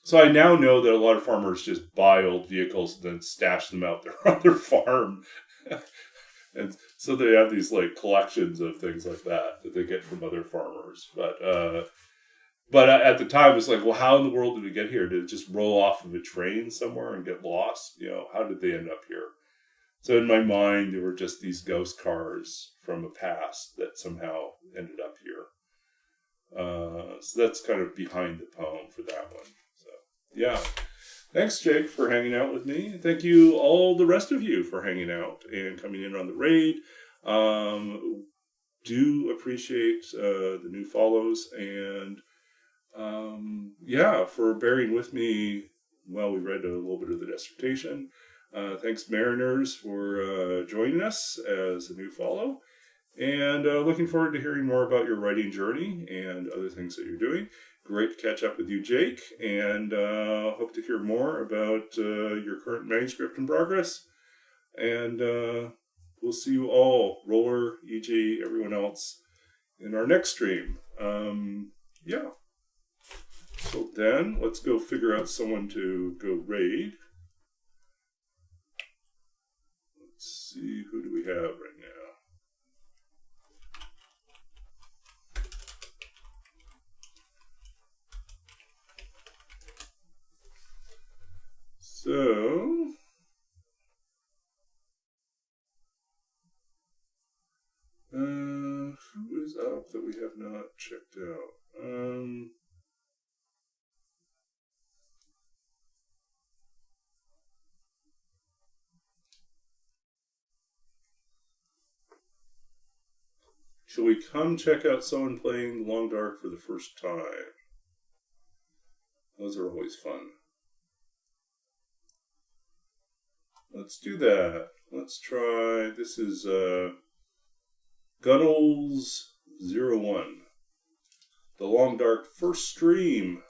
So I now know that a lot of farmers just buy old vehicles and then stash them out there on their farm And so they have these like collections of things like that they get from other farmers. But at the time, it's like, well, how in the world did we get here? Did it just roll off of a train somewhere and get lost? You know, how did they end up here? So in my mind, there were just these ghost cars from a past that somehow ended up here. So that's kind of behind the poem for that one. So yeah, thanks, Jake, for hanging out with me. Thank you, all the rest of you, for hanging out and coming in on the raid. Do appreciate the new follows and yeah, for bearing with me while we read a little bit of the dissertation. Thanks, Mariners, for joining us as a new follow. And looking forward to hearing more about your writing journey and other things that you're doing. Great to catch up with you, Jake, and hope to hear more about your current manuscript in progress. And we'll see you all, Roller, EG, everyone else, in our next stream. Yeah. So then, let's go figure out someone to go raid. Let's see, who do we have right now? So, who is up that we have not checked out? Shall we come check out someone playing Long Dark for the first time? Those are always fun. Let's do that. Let's try. This is Gunnels01. The Long Dark first stream.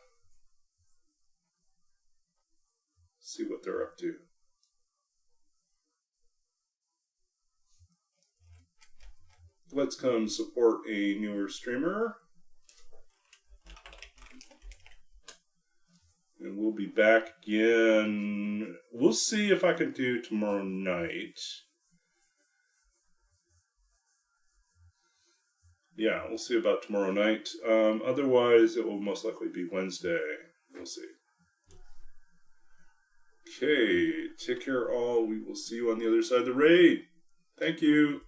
See what they're up to. Let's come support a newer streamer. And we'll be back again. We'll see if I can do tomorrow night. Yeah, we'll see about tomorrow night. Otherwise, it will most likely be Wednesday. We'll see. Okay, take care all. We will see you on the other side of the raid. Thank you.